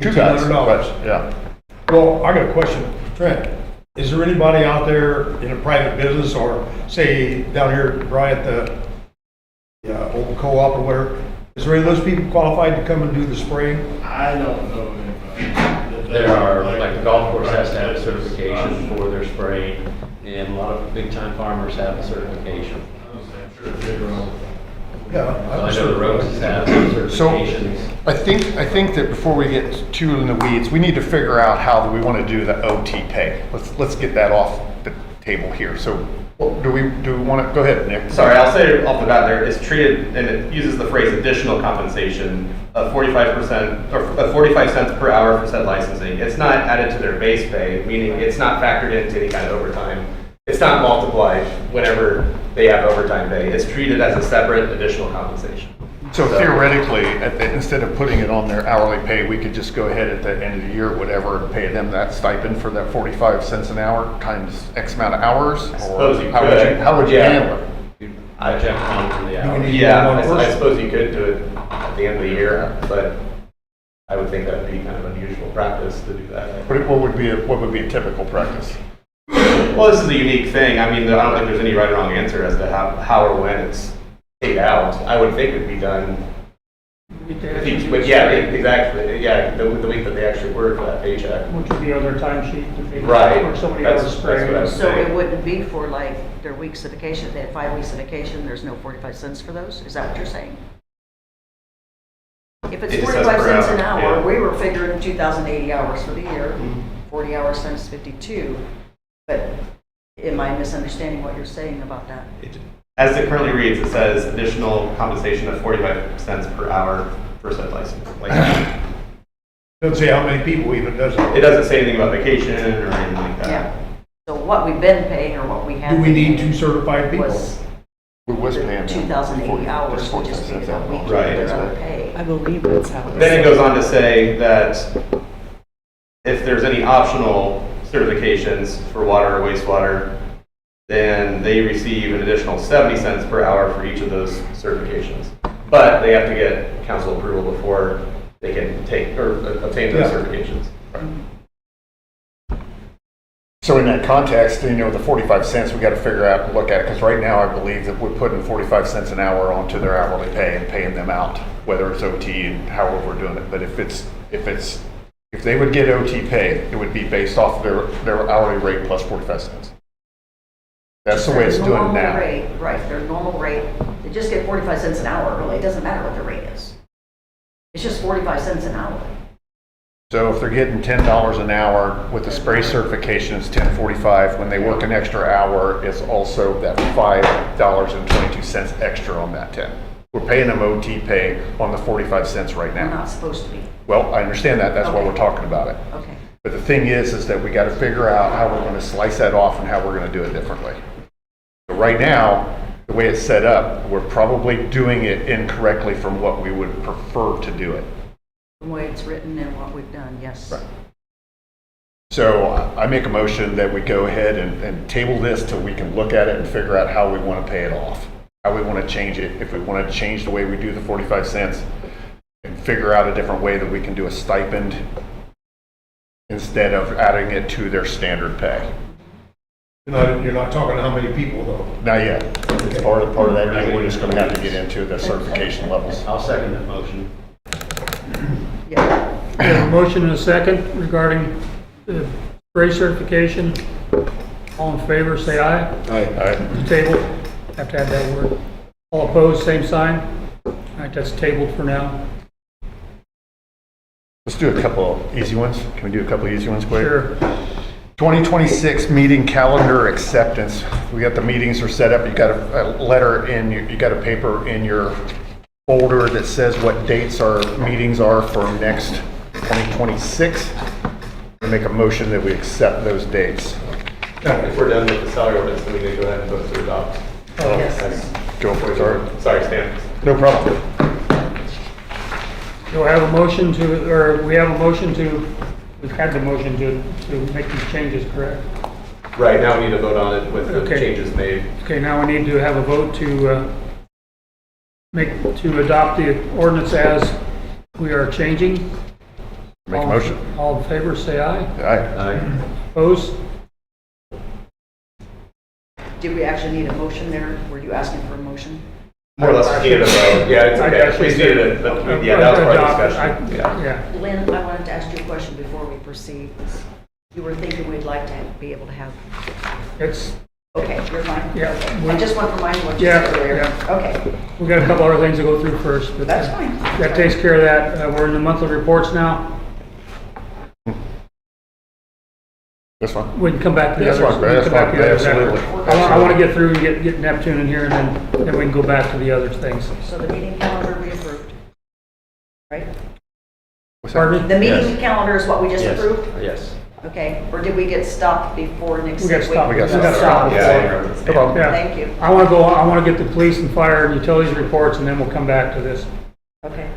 two guys, but, yeah. Well, I got a question, Trent. Is there anybody out there in a private business or say down here, Brian, at the old co-op or whatever, is there any of those people qualified to come and do the spraying? I don't know anybody. There are, like the golf course has to have a certification for their spraying, and a lot of big-time farmers have a certification. I'm sure they're all. Yeah. So I know the roses have certifications. I think that before we get too in the weeds, we need to figure out how we want to do the OT pay. Let's get that off the table here. So do we want to, go ahead, Nick. Sorry, I'll say it off the bat there, it's treated, and it uses the phrase additional compensation of 45% or 45 cents per hour for said licensing. It's not added to their base pay, meaning it's not factored into any kind of overtime. It's not multiplied whenever they have overtime pay. It's treated as a separate additional compensation. So theoretically, instead of putting it on their hourly pay, we could just go ahead at the end of the year, whatever, and pay them that stipend for that 45 cents an hour times X amount of hours? I suppose you How would you Yeah. handle it? I check on the hour. Yeah, one I person? suppose you could do it at the end of the year, but I would think that would be kind of unusual practice to do that. What would be a typical practice? Well, this is a unique thing. I mean, I don't think there's any right or wrong answer as to how or when it's paid out. I would think it'd be done. But yeah, exactly. Yeah, the week that they actually work for that paycheck. Which would be on their timesheet to figure Right. or somebody That's- else that's what I spraying. was So it saying. wouldn't be for like their weeks of vacation, if they had 5 weeks of vacation, there's no 45 cents for those? Is that what you're saying? If it's It says 45 per cents an hour, hour, yeah. we were figuring 2,080 hours for the year, 40 hours times 52. But am I misunderstanding what you're saying about that? As it currently reads, it says additional compensation of 45 cents per hour for said license. Like, Doesn't say how many people even, does it? it doesn't say anything about vacation or anything like that. Yeah. So what we've been paying or what we have. Do we been need paying 2 certified people? Was We was paying them 2,080 hours, we just figured out weekly Right. their other pay. I believe that's how it's. Then it goes on to say that if there's any optional certifications for water or wastewater, then they receive an additional 70 cents per hour for each of those certifications. But they have to get council approval before they can take or obtain those Yeah. certifications. So in that context, you know, the 45 cents, we got to figure out and look at it, because right now I believe that we're putting 45 cents an hour onto their hourly pay and paying them out, whether it's OT and however we're doing it. But if they would get OT pay, it would be based off their hourly rate plus 45 cents. That's the way it's Their doing normal now. rate, right, their normal rate, they just get 45 cents an hour, really, it doesn't matter what the rate is. It's just 45 cents an hour. So if they're getting $10 an hour with the spray certification, it's $10.45. When they work an extra hour, it's also that $5.22 extra on that 10. We're paying them OT pay on the 45 cents right We're now. not supposed to be, Well, I understand that. That's why Okay. we're talking about it. okay. But the thing is that we got to figure out how we're going to slice that off and how we're going to do it differently. So right now, the way it's set up, we're probably doing it incorrectly from what we would prefer to do it. The way it's written and what we've done, yes. Right. So I make a motion that we go ahead and table this till we can look at it and figure out how we want to pay it off, how we want to change it, if we want to change the way we do the 45 cents and figure out a different way that we can do a stipend instead of adding it to their standard pay. You're not talking how many people though. Not yet. It's part of that, and we're just gonna have to get into the certification levels. I'll second that motion. Yeah. We have a motion and a second regarding the spray certification. All in favor, say aye. Alright, Table, have to add that word. All opposed, same sign. All right, that's tabled for now. let's do a couple easy ones. Can we do a couple easy ones quick? Sure. 2026 meeting calendar acceptance. We got the meetings are set up. You got a letter in, you got a paper in your folder that says what dates our meetings are for next 2026. We make a motion that we accept those dates. If we're done with the salary ordinance, then we can go ahead and vote to adopt. Go for it, sorry. Sorry, Stan. No problem. Do I have a motion to, or we have a motion to, we've had the motion to make these changes, correct? Right, now we need to vote on it with the Okay. changes made. Okay, now we need to have a vote to to adopt the ordinance as we are changing. Make a motion. All in favor, say aye. Aye. Opposed? Did we actually need a motion there? Were you asking for a motion? More or less, we needed a vote. Yeah, it's I okay. actually We needed it, but yeah, that was part of the discussion. Yeah. Yeah. Lynn, I wanted to ask you a question before we proceed. You were thinking we'd like to be able to have, It's, okay, you're fine? Yeah. I just want to remind you what you Yeah, said earlier. yeah. Okay, we got a couple other things to go through first, but that's fine. that takes care of that. We're in the monthly reports now. That's fine. We can come back to the That's others. fine, We can that's come back to the fine, others after. absolutely. I want to get through and get Neptune in here, and then we can go back to the other things. So the meeting calendar we approved, right? What's that? Pardon me? The meeting calendar is what we just Yes. approved? Yes. Okay, or did we get stopped before next We week? got stopped. We got stopped. Yeah. No problem. Yeah. Thank you. I want to get the police and fire and utilities reports, and then we'll come back to this. Okay,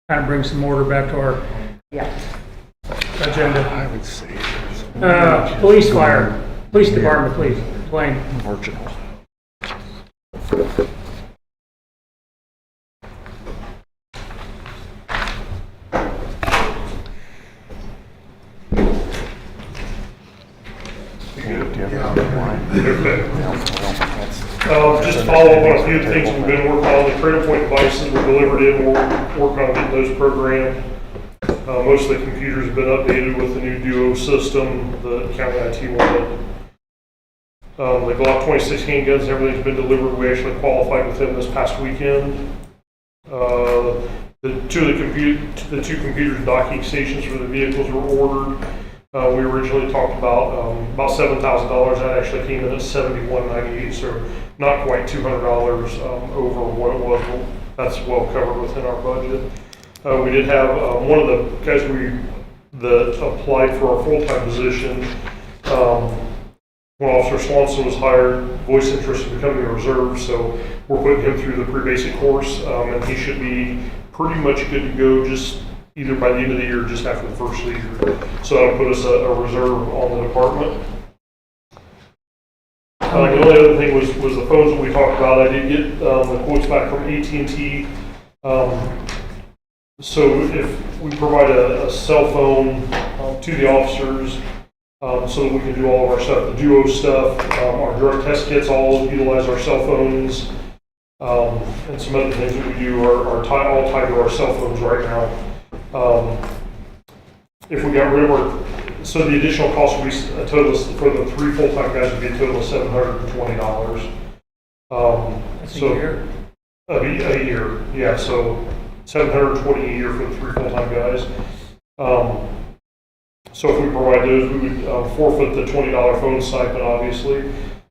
Kind of bring some order back to our yeah. agenda. I would say. Police, fire, police department, please, Dwayne. Marginal. Just to follow up on a few things we've been working on, the cradle point devices were delivered in, we're working on getting those programmed. Most of the computers have been updated with the new Duo system, the county IT wanted. The Glock 26 handguns, everything's been delivered, we actually qualified with them this past weekend. The two computers docking stations for the vehicles were ordered. We originally talked about $7,000. That actually came in at $71.98, so not quite $200 over what it was. That's well covered within our budget. We did have one of the guys that applied for our full-time position. When Officer Swanson was hired, voiced interest in becoming a reserve, so we're putting him through the pre-basic course, and he should be pretty much good to go just either by the end of the year or just after the first of the year. So that'll put us a reserve on the department. The only other thing was the phones that we talked about. I did get the quotes back from AT&T. So if we provide a cell phone to the officers so that we can do all of our stuff, the Duo stuff, our drug test kits all utilize our cell phones, and some other things that we do are all tied to our cell phones right now. If we got rid of our, so the additional cost would be a total for the 3 full-time guys would be a total of $720. That's a year? A year, yeah. So $720 a year for the 3 full-time guys. So if we provide those, we would forfeit the $20 phone stipend, obviously,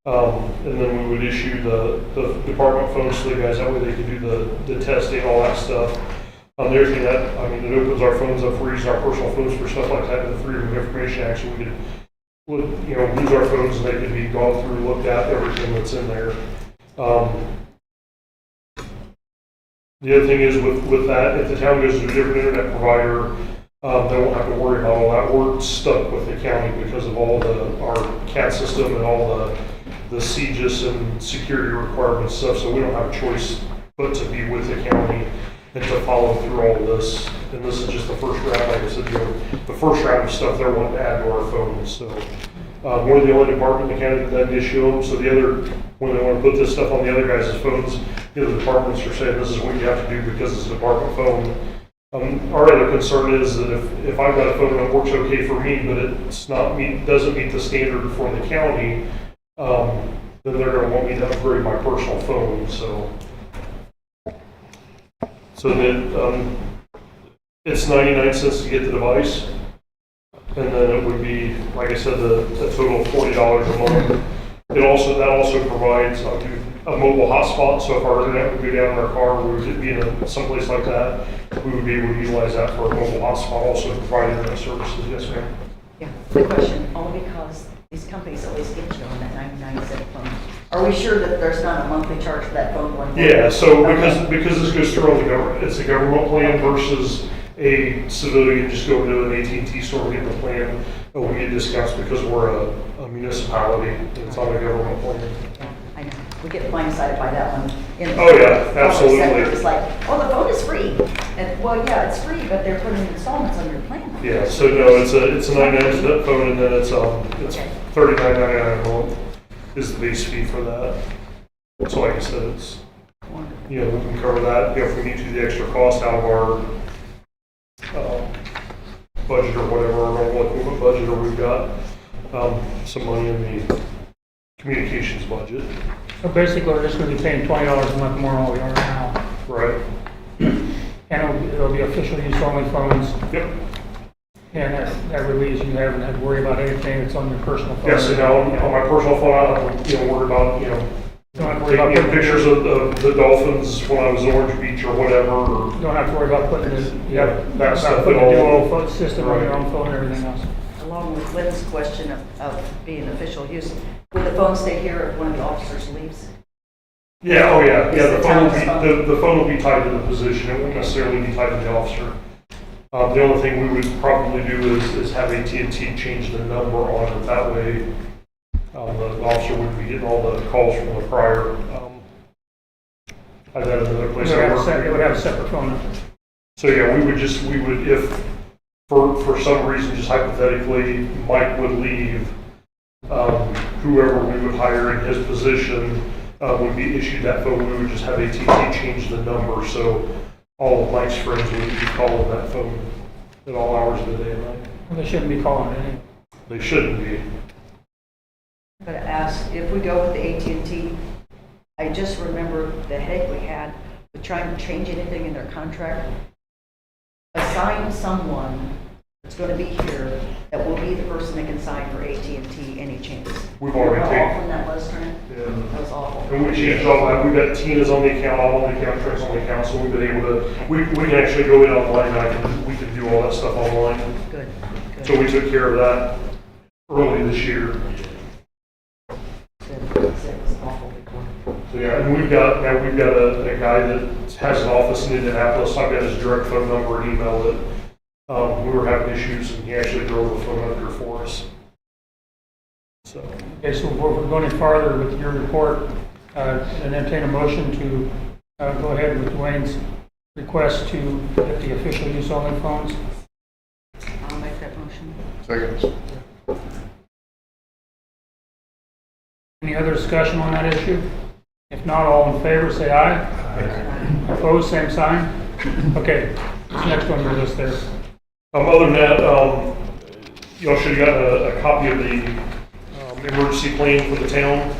and then we would issue the department phones to the guys. That way they can do the testing, all that stuff. The other thing that, I mean, it opens our phones up for using our personal phones for stuff like that in the Freedom of Information Act, so we could, use our phones and they could be gone through, looked at, everything that's in there. The other thing is with that, if the town goes to a different internet provider, they won't have to worry about all that. We're stuck with the county because of all our CAD system and all the CGIS and security requirements stuff, so we don't have a choice but to be with the county and to follow through all of this. And this is just the first round, like I said, the first round of stuff they're wanting to add to our phones. So We're the only department in the county that doesn't issue them, so the other, when they want to put this stuff on the other guys' phones, the other departments are saying this is what you have to do because it's a department phone. Our other concern is that if I've got a phone that works okay for me, but doesn't meet the standard for the county, then they're gonna want me to upgrade my personal phone, so that, it's 99 cents to get the device. And then it would be, like I said, a total of $40 a month. That also provides a mobile hotspot, so if our internet would go down in our car, we would be in someplace like that, we would be able to utilize that for a mobile hotspot, also provide internet services. Yes, ma'am. Yeah, the question, only because these companies always get you on that 99 cent phone. Are we sure that there's not a monthly charge for that phone going forward? Yeah, so Okay. because this goes through all the government, it's a government plan versus a civilian just going to an AT&T store and getting the plan. We get discounts because we're a municipality and it's on a government plan. Yeah, I know. We get blindsided by that one. In the Oh, yeah, public absolutely. sector, it's like, oh, the phone is free. And, well, yeah, it's free, but they're putting installments on your plan. Yeah, so no, it's a 99 cent phone, and then it's Okay. $39.99 a month is the base fee for that. So like I said, it's, we can cover that, if we need to, the extra cost out of our budget or whatever, our normal equipment budget, or we've got some money in the communications budget. So basically, we're just gonna be paying $20 a month more than what we are now. Right. And it'll be official use only phones. Yep. And that relieves you having to worry about anything that's on your personal phone. Yes, and now on my personal phone, I don't worry about, Don't have to worry about taking putting pictures of the dolphins when I was in Orange Beach or whatever, or Don't have to worry about putting this, that stuff putting at a all. dual phone system on your own phone and everything else. Along with Lynn's question of being official use, would the phone stay here if one of the officers leaves? Yeah, oh yeah, Is yeah, the the phone town's phone? will be, the phone will be tied to the position, it won't necessarily be tied to the officer. The only thing we would probably do is have AT&T change the number on it, that way, the officer wouldn't be getting all the calls from the prior, I've had another place I work. It would have a separate phone number. So yeah, we would, if, for some reason, just hypothetically, Mike would leave, whoever we would hire in his position, would be issued that phone, we would just have AT&T change the number, so all of Mike's friends would be calling that phone at all hours of the day and night. Well, they shouldn't be calling it anyway. They shouldn't be. I'm going to ask, if we go with the AT&T, I just remember the headache we had with trying to change anything in their contract. Assign someone that's going to be here that will be the person that can sign for AT&T any changes. We've already We're taken- off from that list, Trent? Yeah. That was awful. And we changed all that, we've got Tina's on the account, I'm on the account, Trent's on the account, so we've been able to, we can actually go in online, and we can do all that stuff online. Good, good. So we took care of that early this year. Good. It was awful. So yeah, and we've got a guy that has an office in Indianapolis. I've got his direct phone number and email that we were having issues, and he actually drove the phone up here for us. So Okay, so we're going any farther with your report, and entertain a motion to go ahead with Dwayne's request to get the official use only phones. I'll make that motion. Second. Any other discussion on that issue? If not, all in favor, say aye. Opposed, same sign. Okay, this next one your list there. other than that, y'all should have gotten a copy of the emergency plan for the town.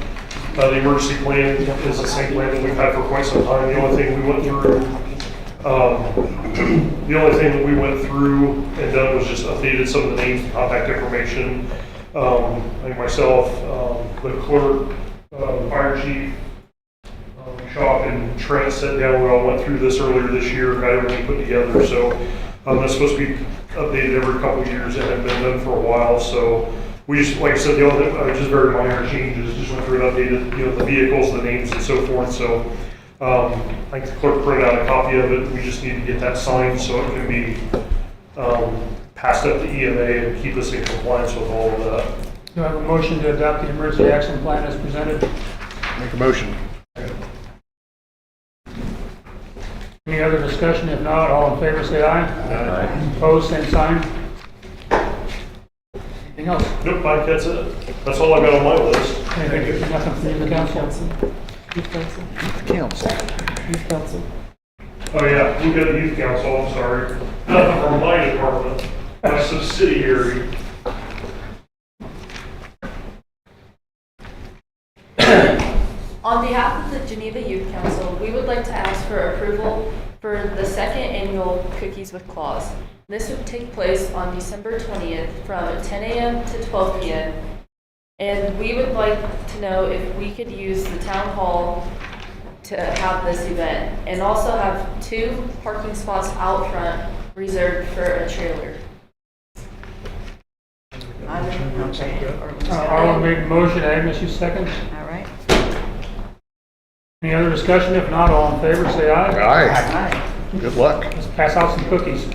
The emergency plan is the same plan that we've had for quite some time. The only thing we went through and done was just updated some of the names and contact information. I think myself, the clerk, fire chief, Shock and Trent sat down, we all went through this earlier this year, got everything put together, so that's supposed to be updated every couple of years and had been done for a while, so we just, like I said, the only thing, just very minor changes, just went through and updated, the vehicles, the names and so forth, so I think the clerk printed out a copy of it, we just need to get that signed so it can be passed up to EMA and keep us in compliance with all of that. Do I have a motion to adopt the emergency action plan as presented? Make a motion. Any other discussion? If not, all in favor, say aye. Aye. Opposed, same sign. Anything Anything else? Nope, Mike, that's it. That's all I got on my list. Anything, nothing from the council? Youth council? Council. Youth council? Oh, yeah, we got a youth council, I'm sorry. Nothing from my department, my subsidiary. On behalf of the Geneva Youth Council, we would like to ask for approval for the second annual Cookies with Claws. This would take place on December 20th from 10 a.m. to 12 p.m. And we would like to know if we could use the town hall to have this event and also have 2 parking spots out front reserved for a trailer. Arlen made a motion, Agnes, you second. All right. Any other discussion? If not, all in favor, say aye. Aye. Aye. Good luck. Let's pass out some cookies.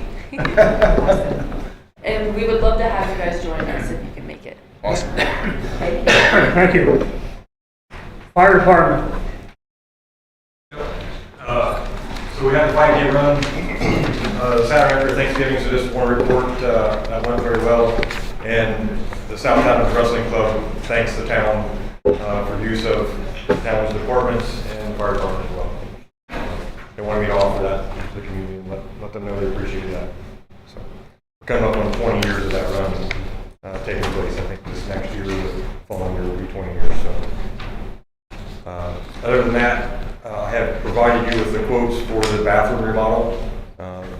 And we would love to have you guys join us if you can make it. Awesome. Thank you. Fire department. So we had the 5K run Saturday after Thanksgiving, so just want to report that went very well. And the South Adams Wrestling Club thanks the town for use of the town's departments and fire department as well. They wanted me to offer that to the community and let them know they appreciated that. So we're coming up on 20 years of that run taking place. I think this next year, the following year will be 20 years. So other than that, I have provided you with the quotes for the bathroom remodel.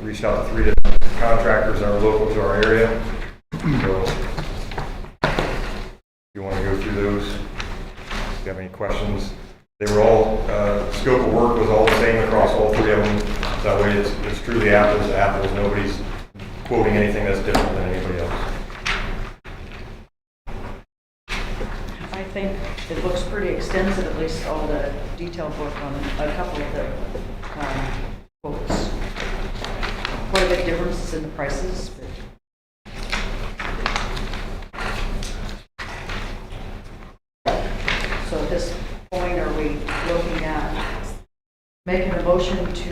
Reached out to 3 different contractors that are local to our area. So if you want to go through those, if you have any questions, they were all, scope of work was all the same across all 3 of them. That way it's truly apples to apples. Nobody's quoting anything that's different than anybody else. I think it looks pretty extensive, at least all the detailed work on a couple of the quotes. Quite a bit of differences in the prices, but so at this point, are we looking at making a motion to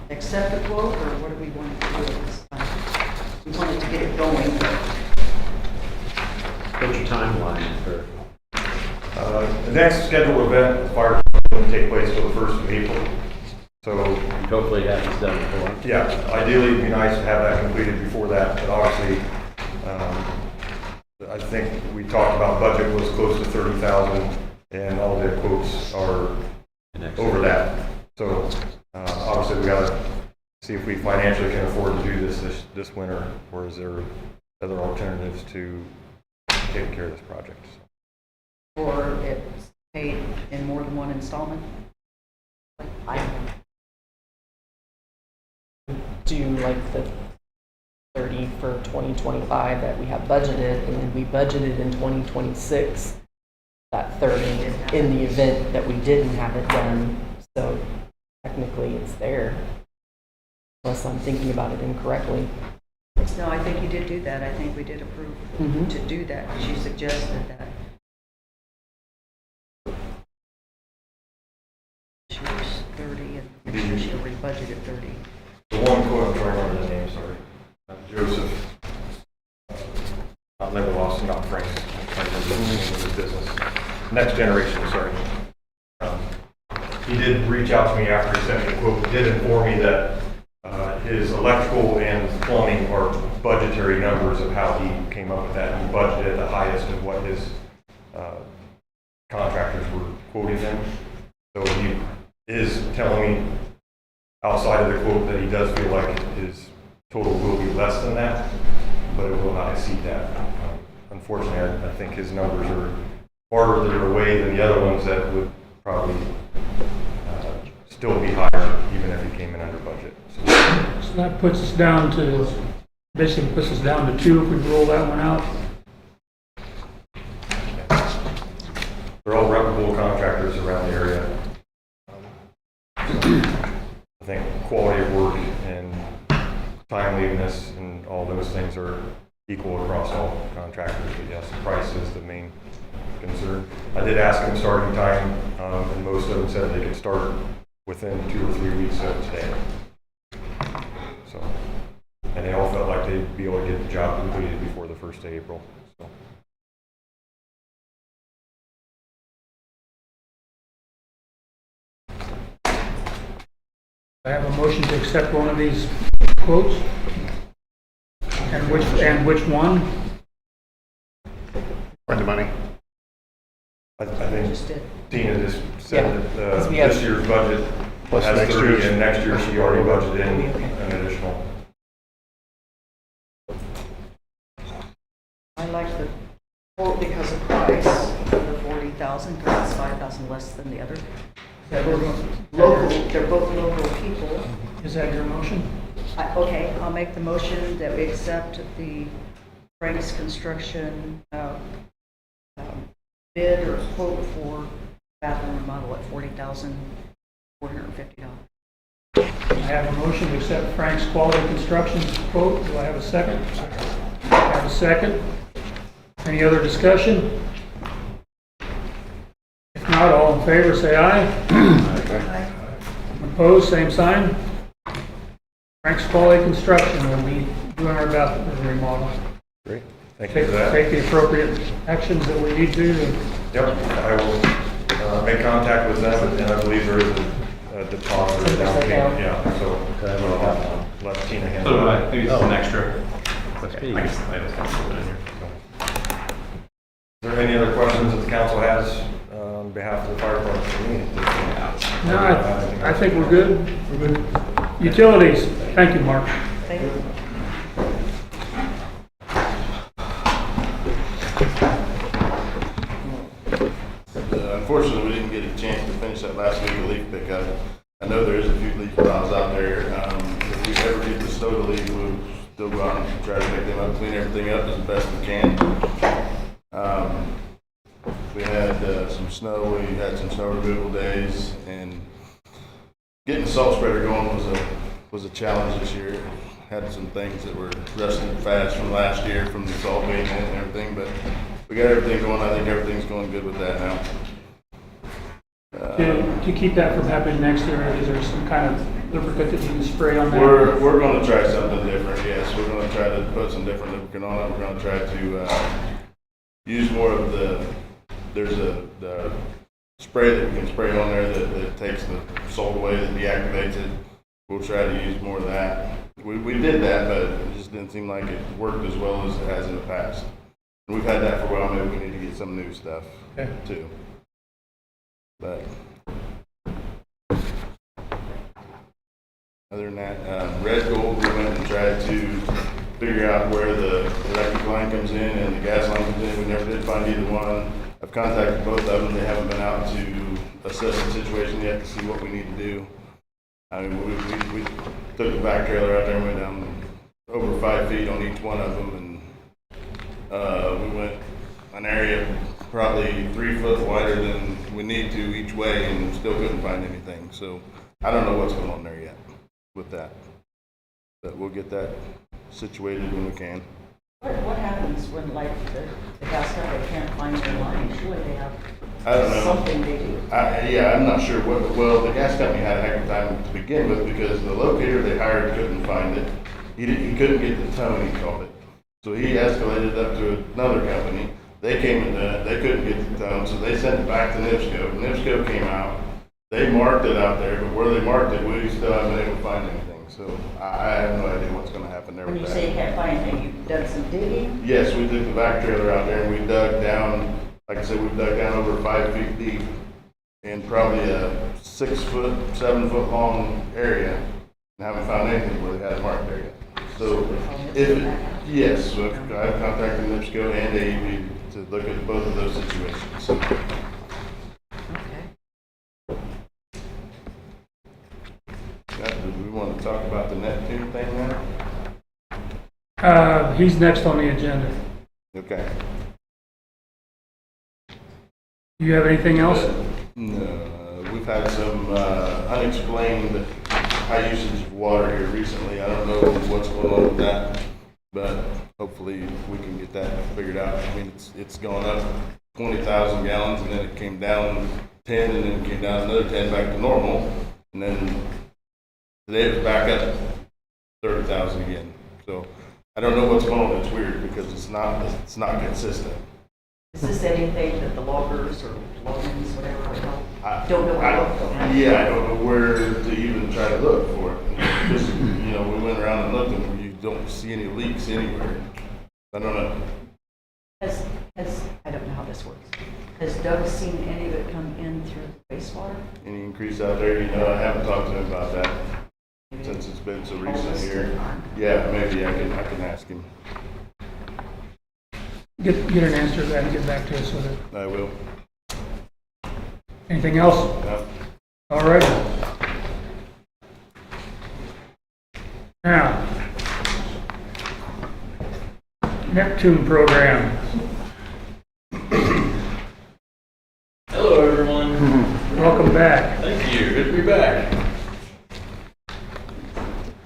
accept the quote, or what do we want to do at this time? We wanted to get it going. What's your timeline for? The next scheduled event, the fire will take place till the 1st of April. So Hopefully that is done before. yeah, ideally it'd be nice to have that completed before that, but obviously, I think we talked about budget was close to 30,000 and all the quotes are over that. So obviously we gotta see if we financially can afford to do this winter, or is there other alternatives to taking care of this project. Or it's paid in more than one installment? Do like the 30 for 2025 that we have budgeted, and then we budgeted in 2026 that 30 in the event that we didn't have it done. So technically it's there, unless I'm thinking about it incorrectly. No, I think you did do that. I think we did approve to do that, because you suggested that. She was 30, and she already budgeted 30. The one quote, I'm trying to remember the name, sorry. Joseph, never lost, not Frank. I'm trying to remember the name of his business. Next Generation, sorry. He did reach out to me after he sent me the quote. He did inform me that his electrical and plumbing are budgetary numbers of how he came up with that. He budgeted the highest of what his contractors were quoting him. So he is telling me outside of the quote that he does feel like his total will be less than that, but it will not exceed that. Unfortunately, I think his numbers are farther away than the other ones that would probably still be higher, even if he came in under budget. So that puts us down to, basically puts us down to 2 if we roll that one out. They're all reputable contractors around the area. I think quality of work and timeliness and all those things are equal across all contractors, but yes, the price is the main concern. I did ask them starting time, and most of them said they could start within 2 or 3 weeks of today. So, and they all felt like they'd be able to get the job completed before the 1st of April. So. I have a motion to accept one of these quotes. And which one? Find the money. I think Just did. Tina just said Yeah, that because we have- this year's budget Plus has next 30, year's. and next year she already budgeted in Okay. an additional. I like the quote because of price, the 40,000, because it's 5,000 less than the other. They're both local people. Is that your motion? Okay, I'll make the motion that we accept the Frank's Construction bid or quote for bathroom remodel at $40,450. I have a motion to accept Frank's Quality Construction's quote. Do I have a second? I have a second. Any other discussion? If not, all in favor, say aye. Opposed, same sign. Frank's Quality Construction will be doing our bathroom remodel. Great. Thank you Take for that. take the appropriate actions that we need to. Yep, I will make contact with them, and I believe there is a deposit or down payment. Yeah, so let Tina handle So that. maybe it's an extra. Okay. I guess I just have to put it in here. Is there any other questions that the council has on behalf of the fire department for me? No, I think we're good. Utilities, thank you, Mark. Thank you. Unfortunately, we didn't get a chance to finish that last week of leaf pickup. I know there is a few leaf piles out there. If we ever get the snow to leave, we'll still go out and try to pick them up, clean everything up as best we can. We had some snow, we had some snow removal days, and getting the salt spreader going was a challenge this year. Had some things that were rusted fast from last year from the salt being in and everything, but we got everything going. I think everything's going good with that now. To keep that from happening next year, is there some kind of lubricant that you can spray on that? We're going to try something different. Yes, we're going to try to put some different lubricant on it. We're going to try to use more of the spray that we can spray on there that takes the salt away, that deactivates it. We'll try to use more of that. We did that, but it just didn't seem like it worked as well as it has in the past. And we've had that for a while. Maybe we need to get some new stuff too. But other than that, red gold, we went and tried to figure out where the electric line comes in and the gas line comes in. We never did find either one. I've contacted both of them. They haven't been out to assess the situation yet to see what we need to do. I mean, we took the back trailer out there and went down over 5 feet on each one of them, and we went an area probably 3 foot wider than we need to each way, and still couldn't find anything. So I don't know what's going on there yet with that, but we'll get that situated when we can. What happens when, like, the gas company can't find their line? Surely they have I don't know. something they do. Yeah, I'm not sure what, well, the gas company had a heck of a time to begin with because the locator they hired couldn't find it. He couldn't get the tone, he called it. So he escalated up to another company. They came and they couldn't get the tone, so they sent it back to NIPSCO. NIPSCO came out. They marked it out there, but where they marked it, we still haven't been able to find anything. So I have no idea what's going to happen there When with you that. say you can't find anything, you've done some digging? Yes, we took the back trailer out there and we dug down, like I said, we dug down over 5 feet deep in probably a 6 foot, 7 foot long area and haven't found anything where they had it marked there yet. So, yes, so I've contacted NIPSCO and AEP to look at both of those situations. Do we want to talk about the Neptune thing now? He's next on the agenda. Okay. Do you have anything else? No, we've had some unexplained high usage of water here recently. I don't know what's going on with that, but hopefully we can get that figured out. I mean, it's gone up 20,000 gallons, and then it came down 10, and then it came down another 10 back to normal, and then today it was back up 30,000 again. So I don't know what's going on. It's weird because it's not consistent. Is this anything that the loggers or logins, whatever, I don't know where to look for? Yeah, I don't know where to even try to look for it. Just, you know, we went around and looked and you don't see any leaks anywhere. I don't know. I don't know how this works. Has Doug seen any of it come in through the wastewater? Any increase out there? You know, I haven't talked to him about that since it's been so recent here. Yeah, maybe I can ask him. Get an answer to that and get back to us with it. I will. Anything else? No. All right. Now, Neptune program. Hello, everyone. Welcome back. Thank you. Good to be back.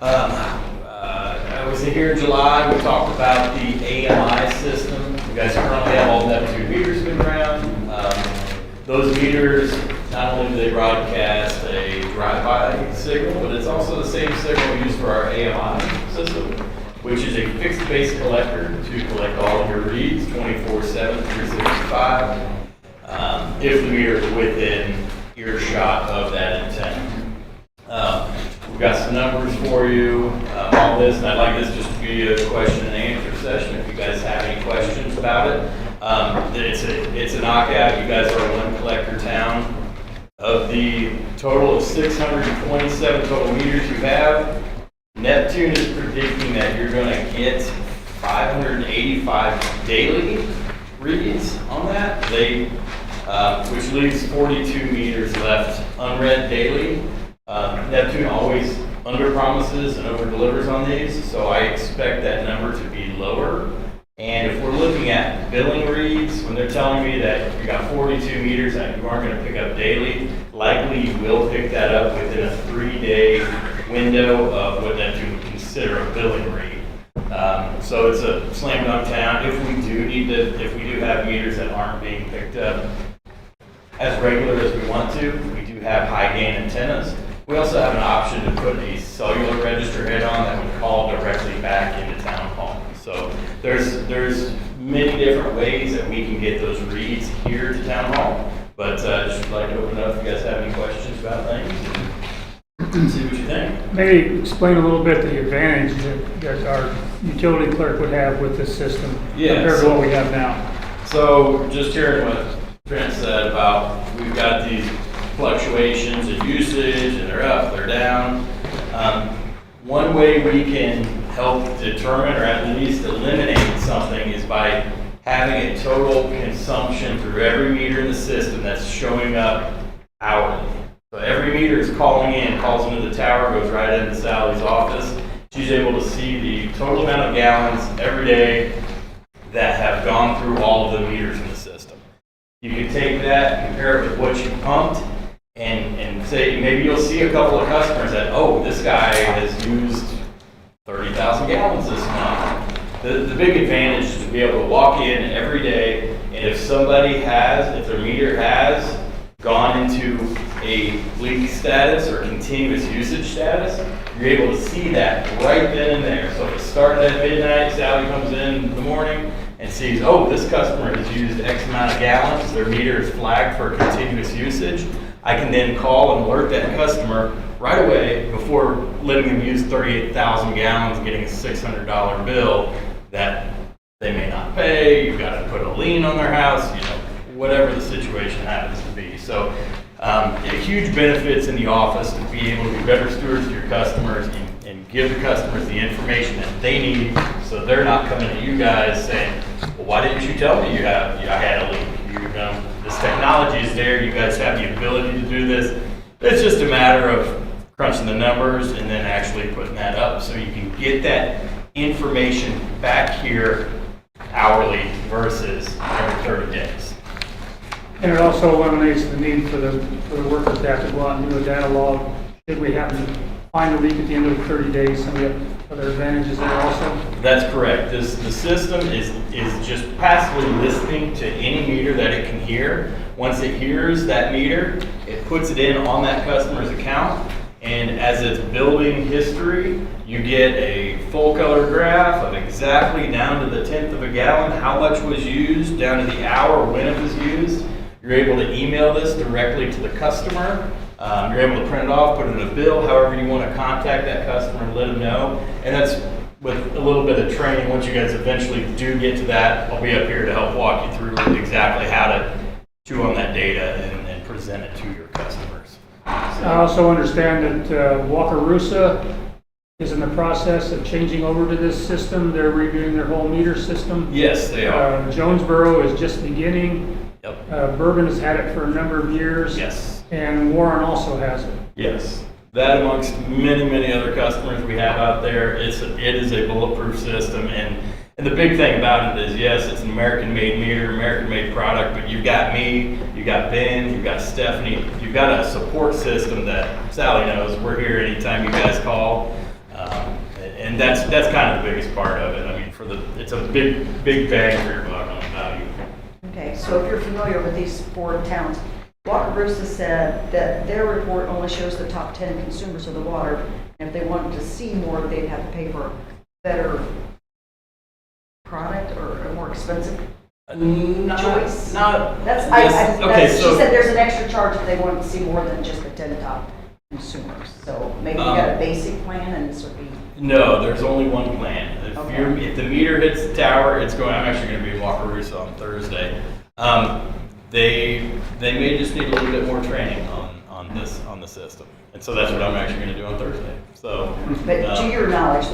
I was here in July. We talked about the AMI system. You guys currently have all Neptune meters been around. Those meters, not only do they broadcast a drive-by signal, but it's also the same signal used for our AMI system, which is a fixed base collector to collect all of your reads 24/7, 365, if the meter is within earshot of that antenna. We've got some numbers for you on this, and I'd like this just to be a question and answer session if you guys have any questions about it. It's a knockout. You guys are one collector town. Of the total of 627 total meters you have, Neptune is predicting that you're going to get 585 daily reads on that. Which leaves 42 meters left unread daily. Neptune always under-promises and over-delivers on these, so I expect that number to be lower. And if we're looking at billing reads, when they're telling me that you got 42 meters that you aren't going to pick up daily, likely you will pick that up within a 3-day window of what Neptune would consider a billing read. So it's a slam dunk town. If we do have meters that aren't being picked up as regular as we want to, we do have high gain antennas. We also have an option to put a cellular register head on that would call directly back into town hall. So there's many different ways that we can get those reads here to town hall. But just would like to open it up if you guys have any questions about things and see what you think. Maybe explain a little bit the advantage that our utility clerk would have with this system compared to what we have now. So just hearing what Trent said about we've got these fluctuations in usage and they're up, they're down. One way we can help determine or at least eliminate something is by having a total consumption through every meter in the system that's showing up hourly. So every meter is calls into the tower, goes right into Sally's office. She's able to see the total amount of gallons every day that have gone through all of the meters in the system. You can take that, compare it with what you pumped, and say, maybe you'll see a couple of customers that, oh, this guy has used 30,000 gallons this month. The big advantage is to be able to walk in every day, and if their meter has gone into a leak status or continuous usage status, you're able to see that right then and there. So if it's starting at midnight, Sally comes in the morning and sees, oh, this customer has used X amount of gallons, their meter is flagged for continuous usage, I can then call and alert that customer right away before letting them use 38,000 gallons, getting a $600 bill that they may not pay. You've got to put a lien on their house, whatever the situation happens to be. So huge benefits in the office to be able to be better stewards to your customers and give the customers the information that they need so they're not coming to you guys saying, well, why didn't you tell me I had a leak? This technology is there. You guys have the ability to do this. It's just a matter of crunching the numbers and then actually putting that up so you can get that information back here hourly versus every 30 days. And it also eliminates the need for the workers to have to go out and do a data log. Should we happen to find a leak at the end of the 30 days, some of the other advantages there also? That's correct. The system is just passively listening to any meter that it can hear. Once it hears that meter, it puts it in on that customer's account, and And as it's building history, you get a full color graph of exactly down to the 10th of a gallon, how much was used, down to the hour when it was used. You're able to email this directly to the customer. You're able to print it off, put it in a bill, however you want to contact that customer and let them know. And that's with a little bit of training. Once you guys eventually do get to that, I'll be up here to help walk you through exactly how to chew on that data and present it to your customers. I also understand that Wakarusa is in the process of changing over to this system. They're redoing their whole meter system. Yes, they are. Jonesboro is just beginning. Yep. Bourbon has had it for a number of years. Yes. And Warren also has it. Yes. That amongst many, many other customers we have out there, it is a bulletproof system. And the big thing about it is, yes, it's an American-made meter, American-made product, but you've got me, you've got Ben, you've got Stephanie, you've got a support system that Sally knows. We're here anytime you guys call. And that's kind of the biggest part of it. I mean, it's a big bang for your buck on value. Okay, so if you're familiar with these 4 towns, Wakarusa said that their report only shows the top 10 consumers of the water. And if they wanted to see more, they'd have to pay for a better product or a more expensive choice. She said there's an extra charge if they wanted to see more than just the 10 top consumers. So maybe you got a basic plan and this would be. No, there's only one plan. If the meter hits the tower, I'm actually going to be in Wakarusa on Thursday. They may just need a little bit more training on the system, and so that's what I'm actually going to do on Thursday. So, but to your knowledge,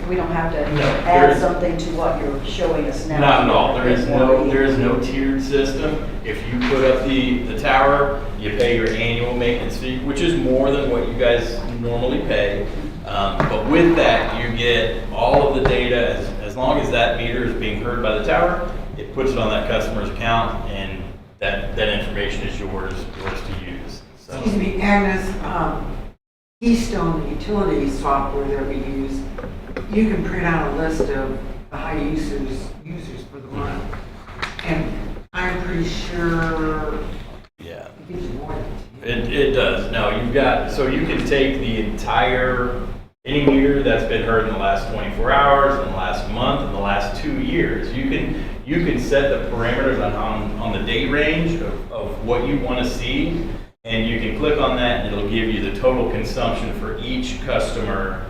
we don't have to add something to what you're showing us now. Not at all. There is no tiered system. If you put up the tower, you pay your annual maintenance fee, which is more than what you guys normally pay. But with that, you get all of the data. As long as that meter is being heard by the tower, it puts it on that customer's account, and that information is yours to use. So. Excuse me, and this Keystone utility software that we use, you can print out a list of the high users for the month, and I'm pretty sure Yeah. it gives you more than It does. No, so you can take the entire, any meter that's been heard in the last 24 hours, in the last month, in the last 2 years. You can set the parameters on the date range of what you want to see, and you can click on that and it'll give you the total consumption for each customer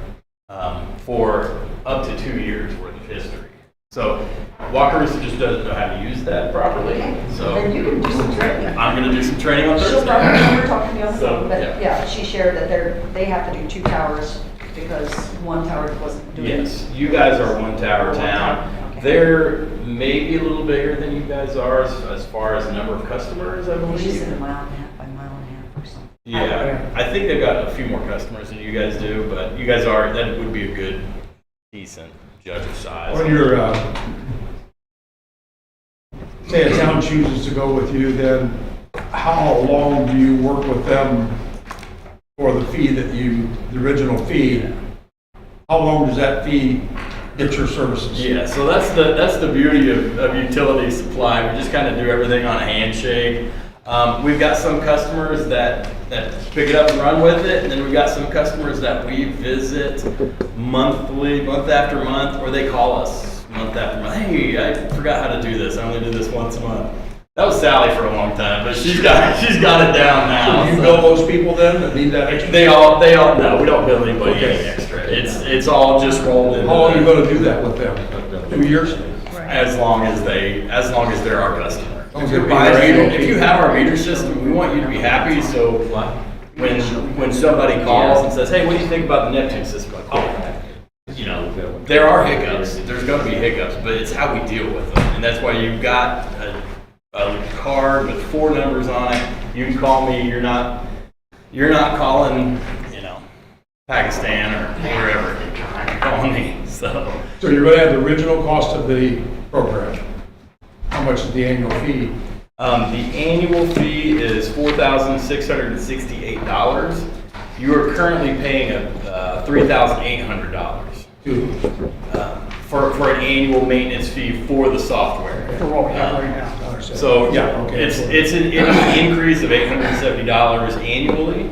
for up to 2 years worth of history. So Wakarusa just doesn't know how to use that properly. So then you can do some training. I'm going to do some training on Thursday. She'll probably remember talking to me on the phone, but yeah. yeah, she shared that they have to do 2 towers because 1 tower wasn't doing it. Yes, you guys are one tower town. They're maybe a little bigger than you guys are as far as the number of customers, I believe. She said a mile and a half by mile and a half or something. Yeah, I think they've got a few more customers than you guys do, but you guys that would be a good, decent judge of size. When you're, say a town chooses to go with you, then how long do you work with them for the fee the original fee? How long does that fee get your services? Yeah, so that's the beauty of utility supply. We just kind of do everything on a handshake. We've got some customers that pick it up and run with it, and then we've got some customers that we visit month after month, or they call us month after month. Hey, I forgot how to do this. I only do this once a month. That was Sally for a long time, but she's got it down now. So you bill those people then that need that extra? They all no, we don't bill anybody any extra. It's all just rolled in. How long are you going to do that with them? 2 years? As long as they're our customer. If If you have our meter system, we want you to be happy. So when somebody calls and says, "Hey, what do you think about the Neptune system?" Like, oh, there are hiccups. There's going to be hiccups, but it's how we deal with them, and that's why you've got a card with 4 numbers on it. You can call me. You're not calling, Pakistan or wherever. You're calling me. So you're going to have the original cost of the program. How much is the annual fee? the annual fee is $4,668. You are currently paying $3,800 for an annual maintenance fee for the software. For what we have right now. So it's an increase of $870 annually.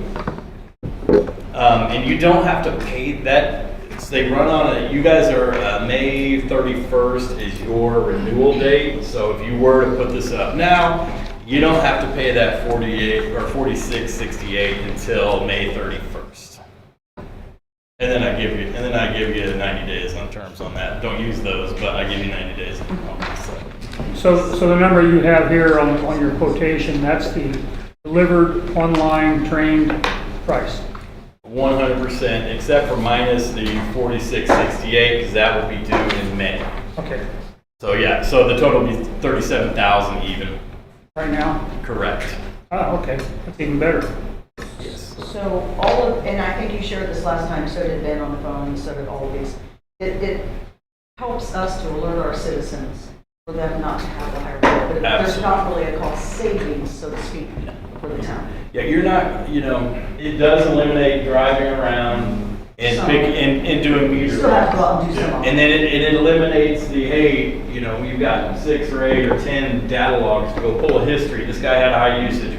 And you don't have to pay that. They run on a, you guys are, May 31st is your renewal date. So if you were to put this up now, you don't have to pay that 48 or 46.68 until May 31st. And then I give you 90 days on terms on that. Don't use those, but I give you 90 days. So the number you have here on your quotation, that's the delivered, online, trained price. 100%, except for minus the 46.68, because that will be due in May. Okay, So yeah, so the total will be 37,000 even. right now? Correct. Ah, okay, that's even better. Yes. So and I think you shared this last time, so did Ben on the phone, and so did all of these. It helps us to alert our citizens for them not to have a higher bill, but there's not really a cost savings, so to speak, for the town. Yeah, you're not, it does eliminate driving around and doing meter. You still have to go out and do some of it. And then it eliminates the, hey, you've got 6 or 8 or 10 data logs to go pull a history. This guy had high usage,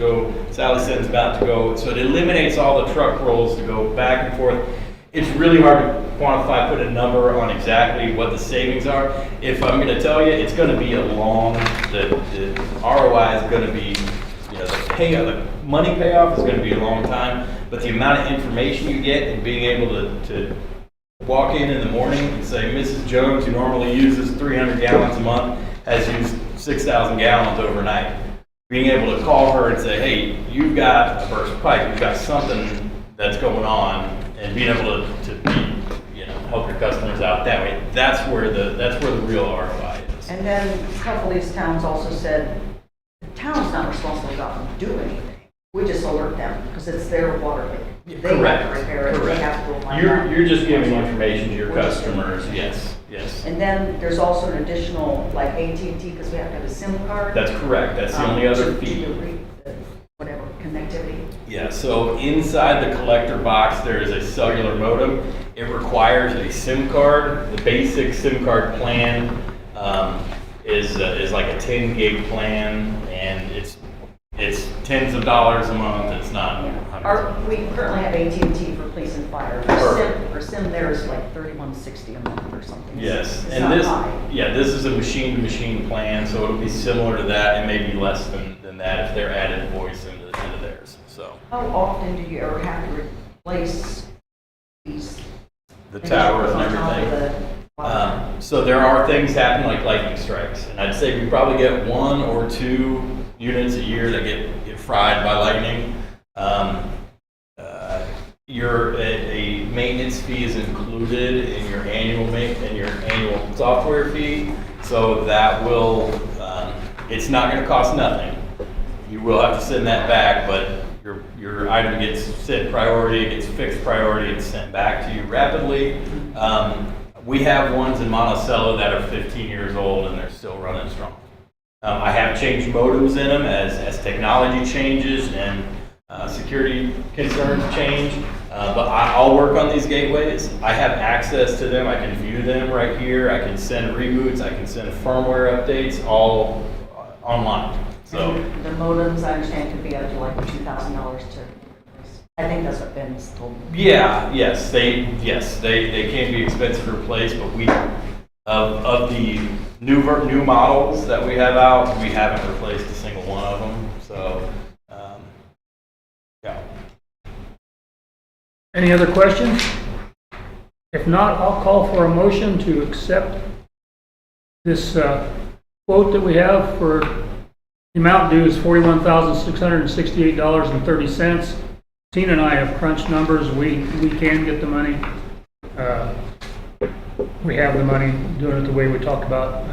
Sally said it's about to go. So it eliminates all the truck rolls to go back and forth. It's really hard to quantify, put a number on exactly what the savings are. If I'm gonna tell you, it's gonna be the ROI is gonna be, the money payoff is gonna be a long time, but the amount of information you get and being able to walk in the morning and say, Mrs. Jones, who normally uses 300 gallons a month, has used 6,000 gallons overnight. Being able to call her and say, hey, you've got a burst pipe, you've got something that's going on, and being able to help your customers out that way. That's where the real ROI is. And then a couple of these towns also said, the town's not responsible to go out and do anything. We just alert them, because it's their water leak. They have to repair it, they have to go find out. You're just giving information to your customers, yes. And then there's also an additional, like AT&T, because we have to have a SIM card. That's correct, that's the only other fee. Whatever, connectivity. Yeah, so inside the collector box, there is a cellular modem. It requires a SIM card. The basic SIM card plan is like a 10 gig plan, and it's tens of dollars a month. It's not hundreds. We currently have AT&T for police and fire. Our SIM there is like $31.60 a month or something. Yes, it's and not this, high. this is a machine-to-machine plan, so it'll be similar to that, and maybe less than that if they're adding voice into theirs. So How often do you ever have to replace these? the towers and everything. So there are things happen like lightning strikes, and I'd say we probably get 1 or 2 units a year that get fried by lightning. A maintenance fee is included in your annual software fee, so that will it's not going to cost nothing. You will have to send that back, but your item gets set priority, gets fixed priority, it's sent back to you rapidly. We have ones in Monticello that are 15 years old and they're still running strong. I have changed modems in them as technology changes and security concerns change, but I'll work on these gateways. I have access to them. I can view them right here. I can send reboots. I can send firmware updates all online. So and the modems, I understand, could be up to like $2,000 to replace. I think that's what Ben's told me. yes, they can be expensive to replace, but of the new models that we have out, we haven't replaced a single one of them. So yeah. Any other questions? If not, I'll call for a motion to accept this quote that we have for the amount due is $41,668.30. Tina and I have crunched numbers. We can get the money. We have the money, doing it the way we talked about.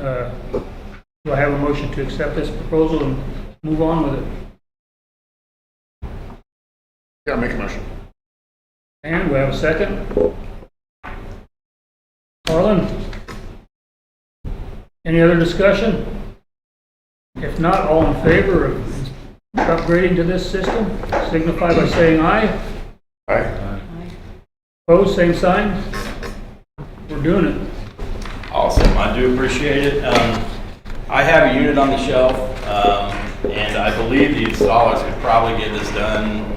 Do I have a motion to accept this proposal and move on with it? Yeah, make a motion. And we have a second. Harlan? Any other discussion? If not, all in favor of upgrading to this system, signify by saying aye. Aye. Opposed, same sign. We're doing it. Awesome, I do appreciate it. I have a unit on the shelf, and I believe the installers could probably get this done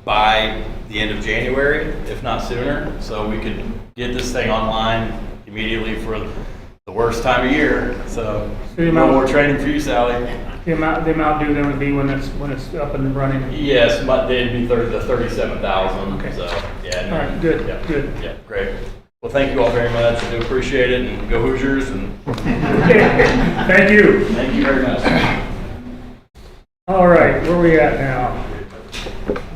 by the the end of January, if not sooner, so we could get this thing online immediately for the worst time of year. So no more training for you, Sally. The amount due then would be when it's up and running. Yes, but they'd be the 37,000. Okay. So yeah. All right, good, Yeah, good. Yeah, great. Well, thank you all very much. I do appreciate it, and go Hoosiers. And Thank you. thank you very much. All right, where are we at now?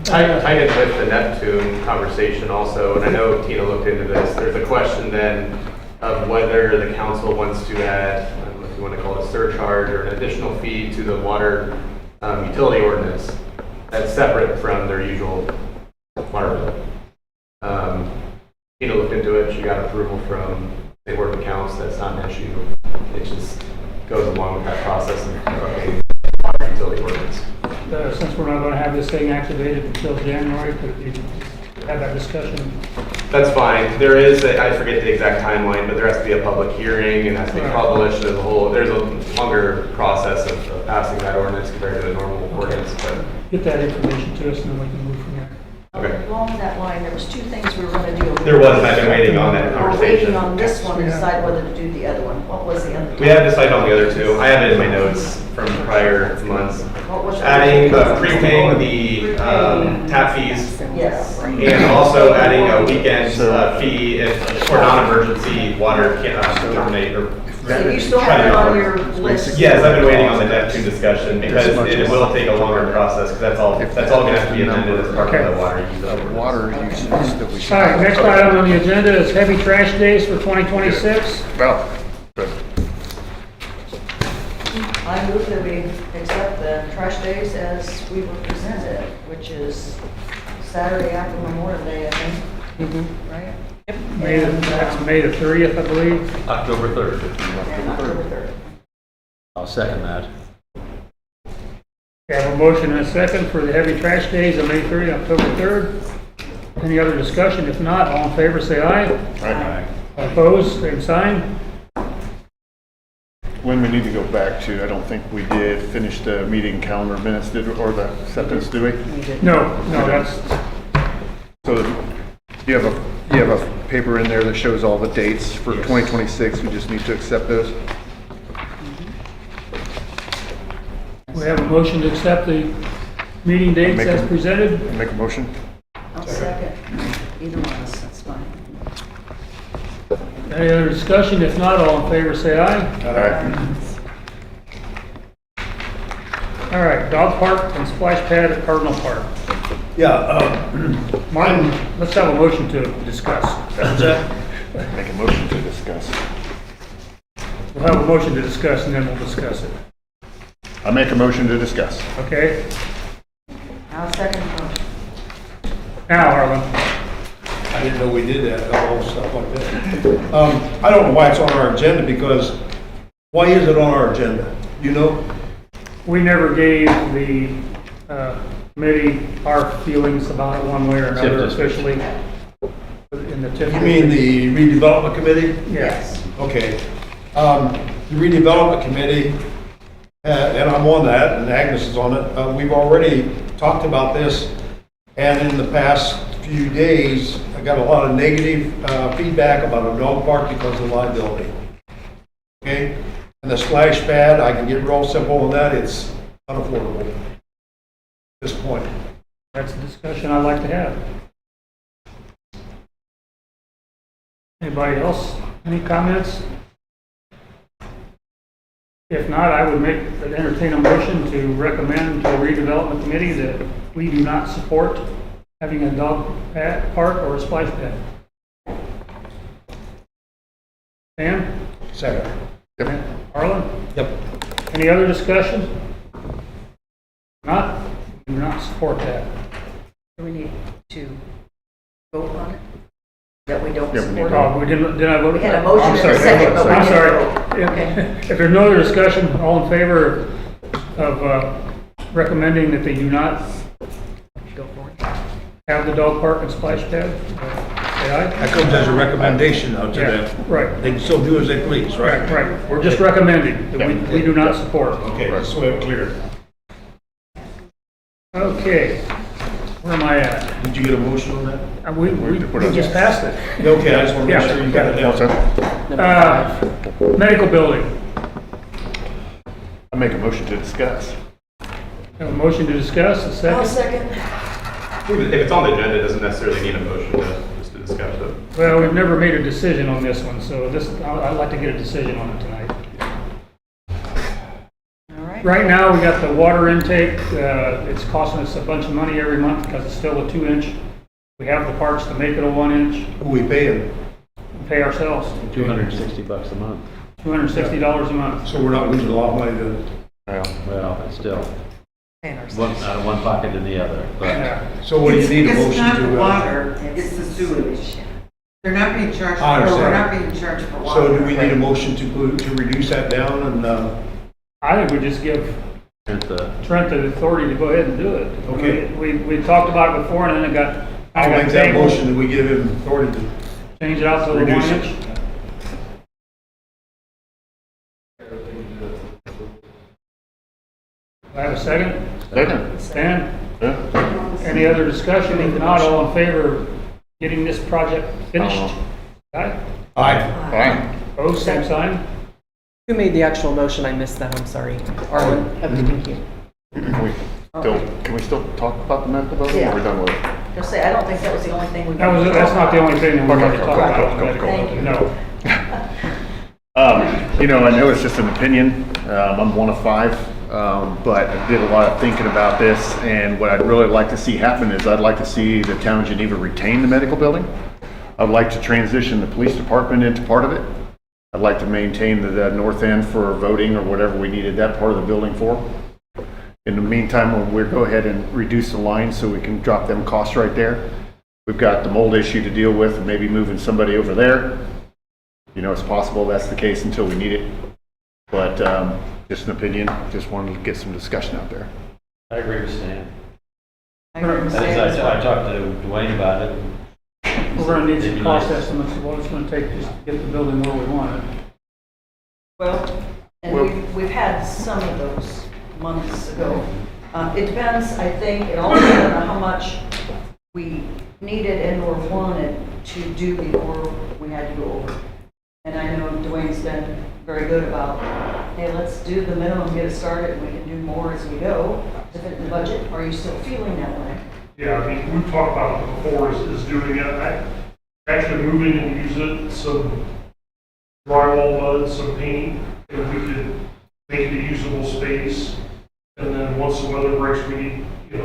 Tied in with the Neptune conversation also, and I know Tina looked into this, there's a question then of whether the council wants to add, I don't know if you want to call it a surcharge or an additional fee to the water utility ordinance that's separate from their usual water bill. Tina looked into it, she got approval from the Board of Accounts, that's not an issue. It just goes along with that process of updating the water utility ordinance. Since we're not going to have this thing activated until January, could we have that discussion? That's fine. There is, I forget the exact timeline, but there has to be a public hearing and has to be published. There's a longer process of passing that ordinance compared to the normal ordinance, but. Get that information to us and then we can move from there. Okay. Along that line, there was two things we were going to do. There was, and I've been waiting on that We're conversation. waiting on this one to decide whether to do the other one. What was the other? We have decided on the other two. I have it in my notes from prior months. What was? Adding, prepaying the tap fees Yes. and also adding a weekend fee if for non-emergency water can terminate or. So you still have it on your list? Yes, I've been waiting on the Neptune discussion because it will take a longer process because that's all going to have to be amended as part of the water use. Water uses that we. All right, next item on the agenda is heavy trash days for 2026. Well, good. I move that we accept the trash days as we were presented, which is Saturday after Memorial Day, I think, right? That's May the 30th, I believe. October 3rd. And October 3rd. I'll second that. We have a motion and a second for the heavy trash days on May 30th, October 3rd. Any other discussion? If not, all in favor say aye. Right. Opposed, same sign. When we need to go back to, I don't think we did finish the meeting calendar minutes, or the acceptance, do we? No, that's, So you have a paper in there that shows all the dates for 2026. We just need to accept those. we have a motion to accept the meeting dates Make as a- presented. Make a motion. I'll second. Either one of us, that's fine. Any other discussion? If not, all in favor say aye. All right. All right, dog park and splash pad at Cardinal Park. Martin, let's have a motion to discuss. Make a motion to discuss. We'll have a motion to discuss and then we'll discuss it. I make a motion to discuss. Okay? I'll second the motion. Now, Harlan. I didn't know we did that, all stuff like that. I don't know why it's on our agenda, because why is it on our agenda? You know? We never gave the committee our feelings about it one way or another officially. In the TIF. You mean the redevelopment committee? Yes. Okay. The redevelopment committee, and I'm on that, and Agnes is on it. We've already talked about this, and in the past few days, I got a lot of negative feedback about a dog park because of liability. Okay? And the splash pad, I can get real simple on that, it's unaffordable at this point. That's a discussion I'd like to have. Anybody else? Any comments? If not, I would entertain a motion to recommend to the redevelopment committee that we do not support having a dog park or a splash pad. Sam? Second. Harlan? Yep. Any other discussion? Not? Do not support that. Do we need to vote on it? That we don't Yeah, we need support to- it? Oh, did I vote? We had a motion I'm and a sorry. second, but we I'm didn't sorry. vote. Okay. If there's no other discussion, all in favor of recommending that they do not Go for it. have the dog park and splash pad? Say aye. That comes as a recommendation out to Yeah, them. right, They can still do as they please, right? right. We're just recommending that we do not support. Okay, so we have it clear. Okay. Where am I at? Did you get a motion on that? We just passed it. Okay, I just want to make Yeah. sure you got it down. What's that? Number 5. Medical building. I make a motion to discuss. Have a motion to discuss, a second? second. If it's on the agenda, it doesn't necessarily need a motion just to discuss it. Well, we've never made a decision on this one, so I'd like to get a decision on it tonight. All right. Right now, we got the water intake, it's costing us a bunch of money every month because it's still a 2-inch. We have the parts to make it a 1-inch, Who we paying? we pay ourselves, $260 a month. $260 a month. So we're not losing a lot of money then? Well, it's still Paying ourselves. one out of one pocket to the other, but Yeah. So what do you need a It's motion not the to? water, it's the sewage. They're not being charged, I or we're understand. not being charged for water. So do we need a motion to reduce that down and, I think we just give there's the, Trent the authority to go ahead and do it. Okay. We talked about it before and then it got. I'll make that motion that we give him authority to Change it out to the reduce 1-inch. it. Do I have a second? Second. Stan? Yeah. Any other discussion? If not, all in favor of getting this project finished? Aye. Aye. Fine. Opposed, same sign? Who made the actual motion? I missed that, I'm sorry. Arlen? Okay, thank you. Can we still talk about the medical building? Or are we done with it? Just say, I don't think that was the only thing we. That's not the only thing that we're going to talk about. Thank you. No. I know it's just an opinion. I'm one of 5, but I did a lot of thinking about this, and what I'd really like to see happen is I'd like to see the town of Geneva retain the medical building. I'd like to transition the police department into part of it. I'd like to maintain the north end for voting or whatever we needed that part of the building for. In the meantime, we'll go ahead and reduce the line so we can drop them costs right there. We've got the mold issue to deal with, and maybe moving somebody over there. It's possible that's the case until we need it. But just an opinion, just wanted to get some discussion out there. I agree with Stan. I agree with I Sam as well. talked to Dwayne about it. We're going to need It'd some be cost nice. estimates of what it's going to take just to get the building where we want it. Well, and we've had some of those months ago. It depends, I think, it all depends on how much we needed and or wanted to do before we had to go over. And I know Dwayne's been very good about, hey, let's do the minimum, get it started, and we can do more as we go to fit in the budget. Are you still feeling that way? Yeah, I mean, we've talked about it before, is doing it. Actually moving and use it, some drywall mud, some paint, and we could make it a usable space. And then once the weather breaks, we need, do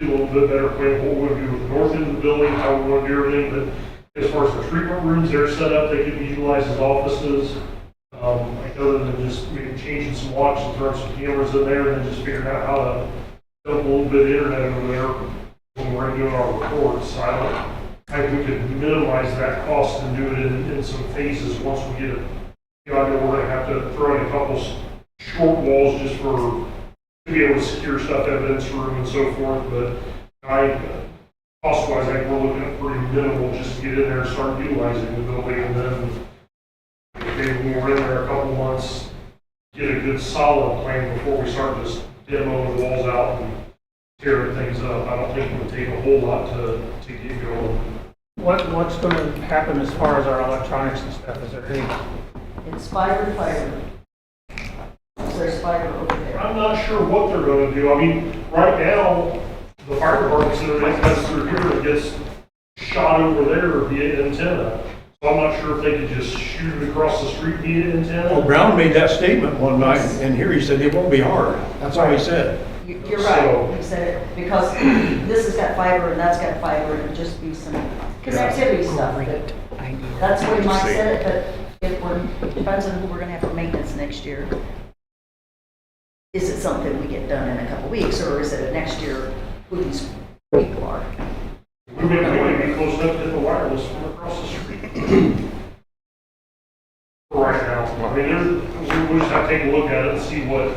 a little bit better plan what we're going to do with the north end of the building, how we want to do everything. But as far as the treatment rooms, they're set up, they could be utilized as offices. Like other than just maybe changing some locks and throwing some cameras in there, and then just figuring out how to dump a little bit of internet over there when we're doing our reports. I think we could minimize that cost and do it in some phases once we get it. I know we're going to have to throw in a couple short walls just to be able to secure stuff, evidence room and so forth, but cost-wise, I think we're looking at pretty minimal just to get in there and start utilizing the building, and then maybe when we're in there a couple months, get a good solid plan before we start just demoing the walls out and tearing things up. I don't think it would take a whole lot to get going. What's going to happen as far as our electronics and stuff? Is there any? It's fiber to fiber. There's fiber over there. I'm not sure what they're gonna do. I mean, right now, the fire department said everything comes through here and gets shot over there via antenna. So I'm not sure if they could just shoot it across the street via antenna. Well, Brown made that statement one night, and here he said it won't be hard. That's all he said. You're right, he said it, because this has got fiber and that's got fiber, and it'd just be some connectivity stuff. But that's the way Mike said it, but it depends on who we're gonna have for maintenance next year. Is it something we get done in a couple weeks, or is it next year who these people are? We may be close enough to hit the wireless from across the street. For right now. I mean, we just have to take a look at it and see what,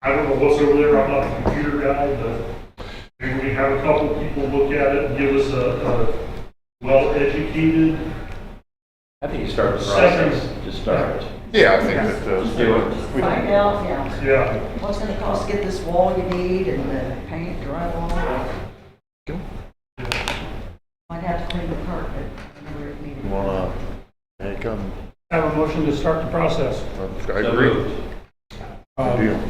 I don't know what's over there. I'm not a computer guy, but maybe we have a couple people look at it and give us a well-educated. I think you start the process, just start. Yeah, I think that Just do it. Find out, yeah, Yeah. what's gonna cost to get this wall you need, and the paint, drywall. Might have to clean the carpet. Whenever it needed. Well, hey, come. Have a motion to start the process. I agree. Deal.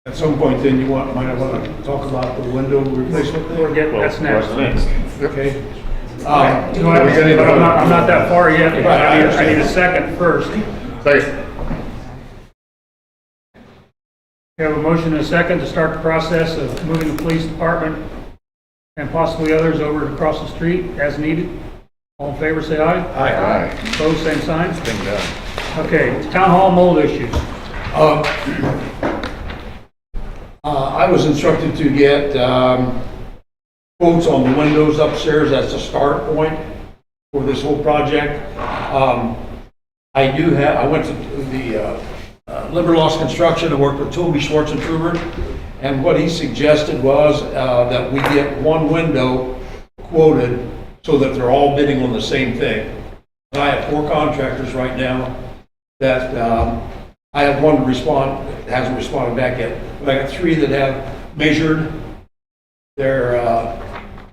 At some point then you might want to talk about the window replacement thing. We're getting, that's next. Okay. Do I- but I'm not that far yet, because I need a second first. Second. We have a motion and a second to start the process of moving the police department and possibly others over across the street as needed. All in favor, say aye. Aye. Opposed, same sign. Thing done. Okay, town hall mold issues. I was instructed to get quotes on the windows upstairs. That's a start point for this whole project. I went to the Liberloss Construction and worked with Toby Schwartz and Truber. And what he suggested was that we get one window quoted so that they're all bidding on the same thing. And I have 4 contractors right now that I have one to respond, hasn't responded back yet. But I got 3 that have measured their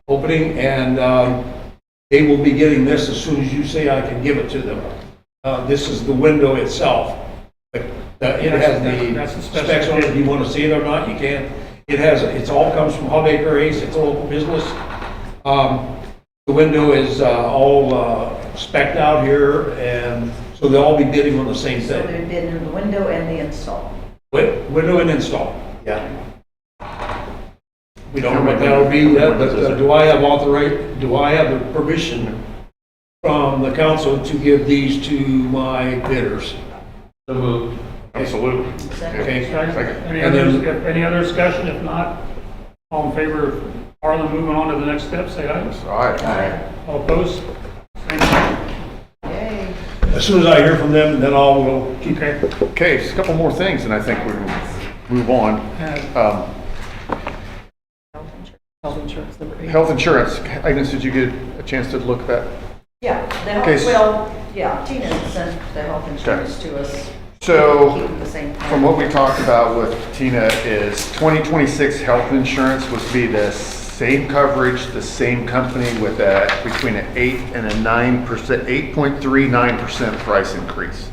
opening, and they will be getting this as soon as you say I can give it to them. This is the window itself. It has That's the the specs on it. If you want to see it or not, you can. It all comes from Hub Acre Ace. It's a local business. The window is all spec'd out here, and so they'll all be bidding on the same So thing. they've been in the window and the install. Window and install, yeah. We don't know what that'll be yet, but do I have the permission from the council to give these to my bidders? So moved. Absolutely. Okay. Any And then- any other discussion? If not, all in favor of Harlan moving on to the next step, say aye. Aye. All opposed? Same sign. Yay. As soon as I hear from them, then we'll keep. Okay. Okay, just a couple more things, and I think we can move on. Health insurance number 8. Health insurance. Agnes, did you get a chance to look at that? Yeah, Okay, Tina sent the health insurance to us. So, Keep it the same. from what we talked about with Tina is 2026 health insurance was to be the same coverage, the same company with between an 8 and a 9%, 8.39% price increase.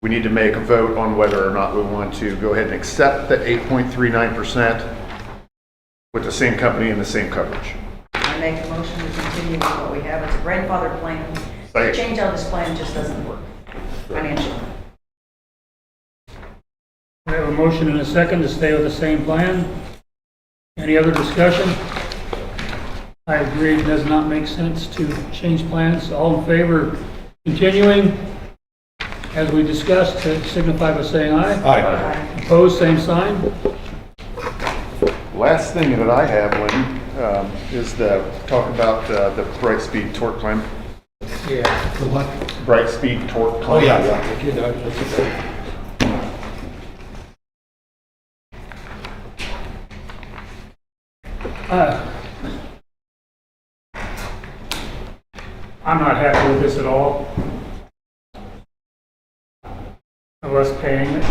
We need to make a vote on whether or not we want to go ahead and accept the 8.39% with the same company and the same coverage. I make a motion to continue with what we have. It's a grandfather plan. The Second. change on this plan just doesn't work financially. We have a motion and a second to stay with the same plan. Any other discussion? I agree, it does not make sense to change plans. All in favor of continuing, as we discussed, to signify by saying aye. Aye. Opposed, same sign. Last thing that I have, Lynn, is talk about the Bright Speed torque climb. Yeah. The what? Bright Speed torque Oh, climb. yeah. Okay, that's okay. I'm not happy with this at all. Of us paying it,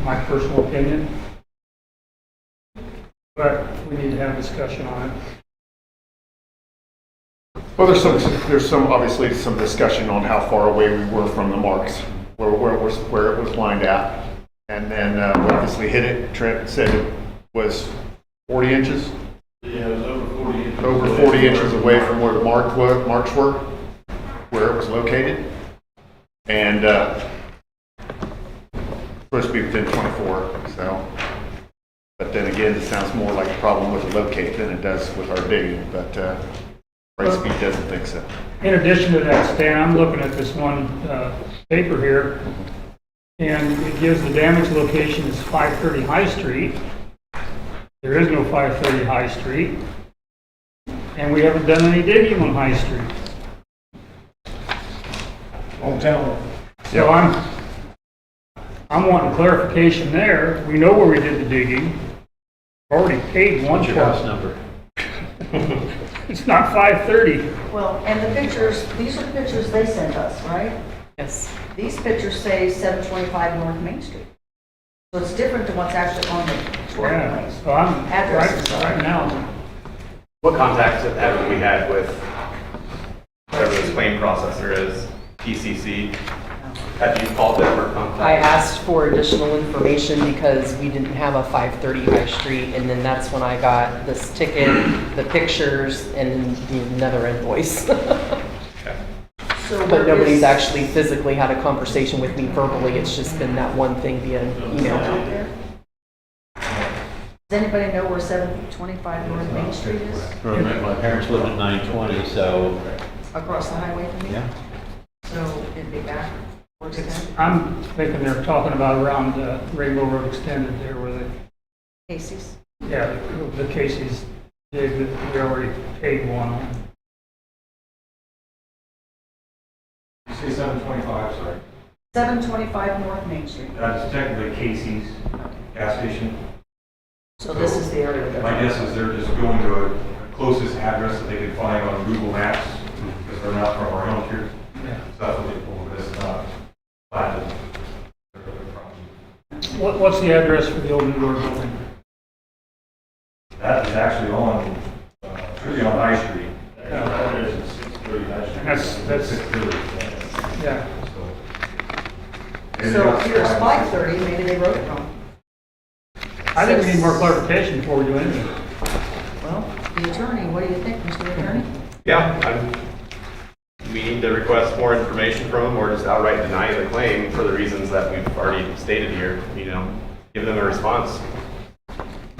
my personal opinion. But we need to have discussion on it. Well, there's obviously some discussion on how far away we were from the marks, where it was lined at. And then we obviously hit it. Trent said it was 40 inches, Yeah, it was over 40 inches. over 40 inches away from where the marks were, where it was located. And supposed to be within 24, so. But then again, it sounds more like a problem with the locate than it does with our digging, but Bright Speed doesn't think so. In addition to that, Stan, I'm looking at this one paper here, and it gives the damage location is 530 High Street. There is no 530 High Street, and we haven't done any digging on High Street. Hometown. So I'm wanting clarification there. We know where we did the digging. Already paid one What's your part. house number? It's not 530. Well, and the pictures, these are the pictures they sent us, right? Yes. These pictures say 725 North Main Street. So it's different than what's actually on the Yeah, so I'm, Addresses. right now, What contacts have we had with whatever this claim processor is, PCC? Have you called them or contacted? I asked for additional information because we didn't have a 530 High Street, and then that's when I got this ticket, the pictures, and another invoice. So But where nobody's is- actually physically had a conversation with me verbally, it's just been that one thing via email. out there? Does anybody know where 725 North Main Street is? My parents live at 920, so, Across the highway from you? yeah. So it'd be back towards the end? I'm thinking they're talking about around Rainbow Road Extended there where they, Casey's? yeah, the Casey's dig that we already paid one on. You say 725, sorry. 725 North Main Street. That's technically Casey's gas station. So this is the area that. My guess is they're just going to a closest address that they can find on Google Maps, because they're not from around here. Yeah. So that's what they pull, but it's not platted. What's the address for the old New York building? That is actually on, really on High Street. Yeah. That is 630 High Street. That's- 630, Yeah. So here's 530, maybe they wrote it wrong. I think we need more clarification before we do anything. Well, the attorney, what do you think, Mr. Attorney? Yeah, we need to request more information from them or just outright deny the claim for the reasons that we've already stated here, you know, give them a response.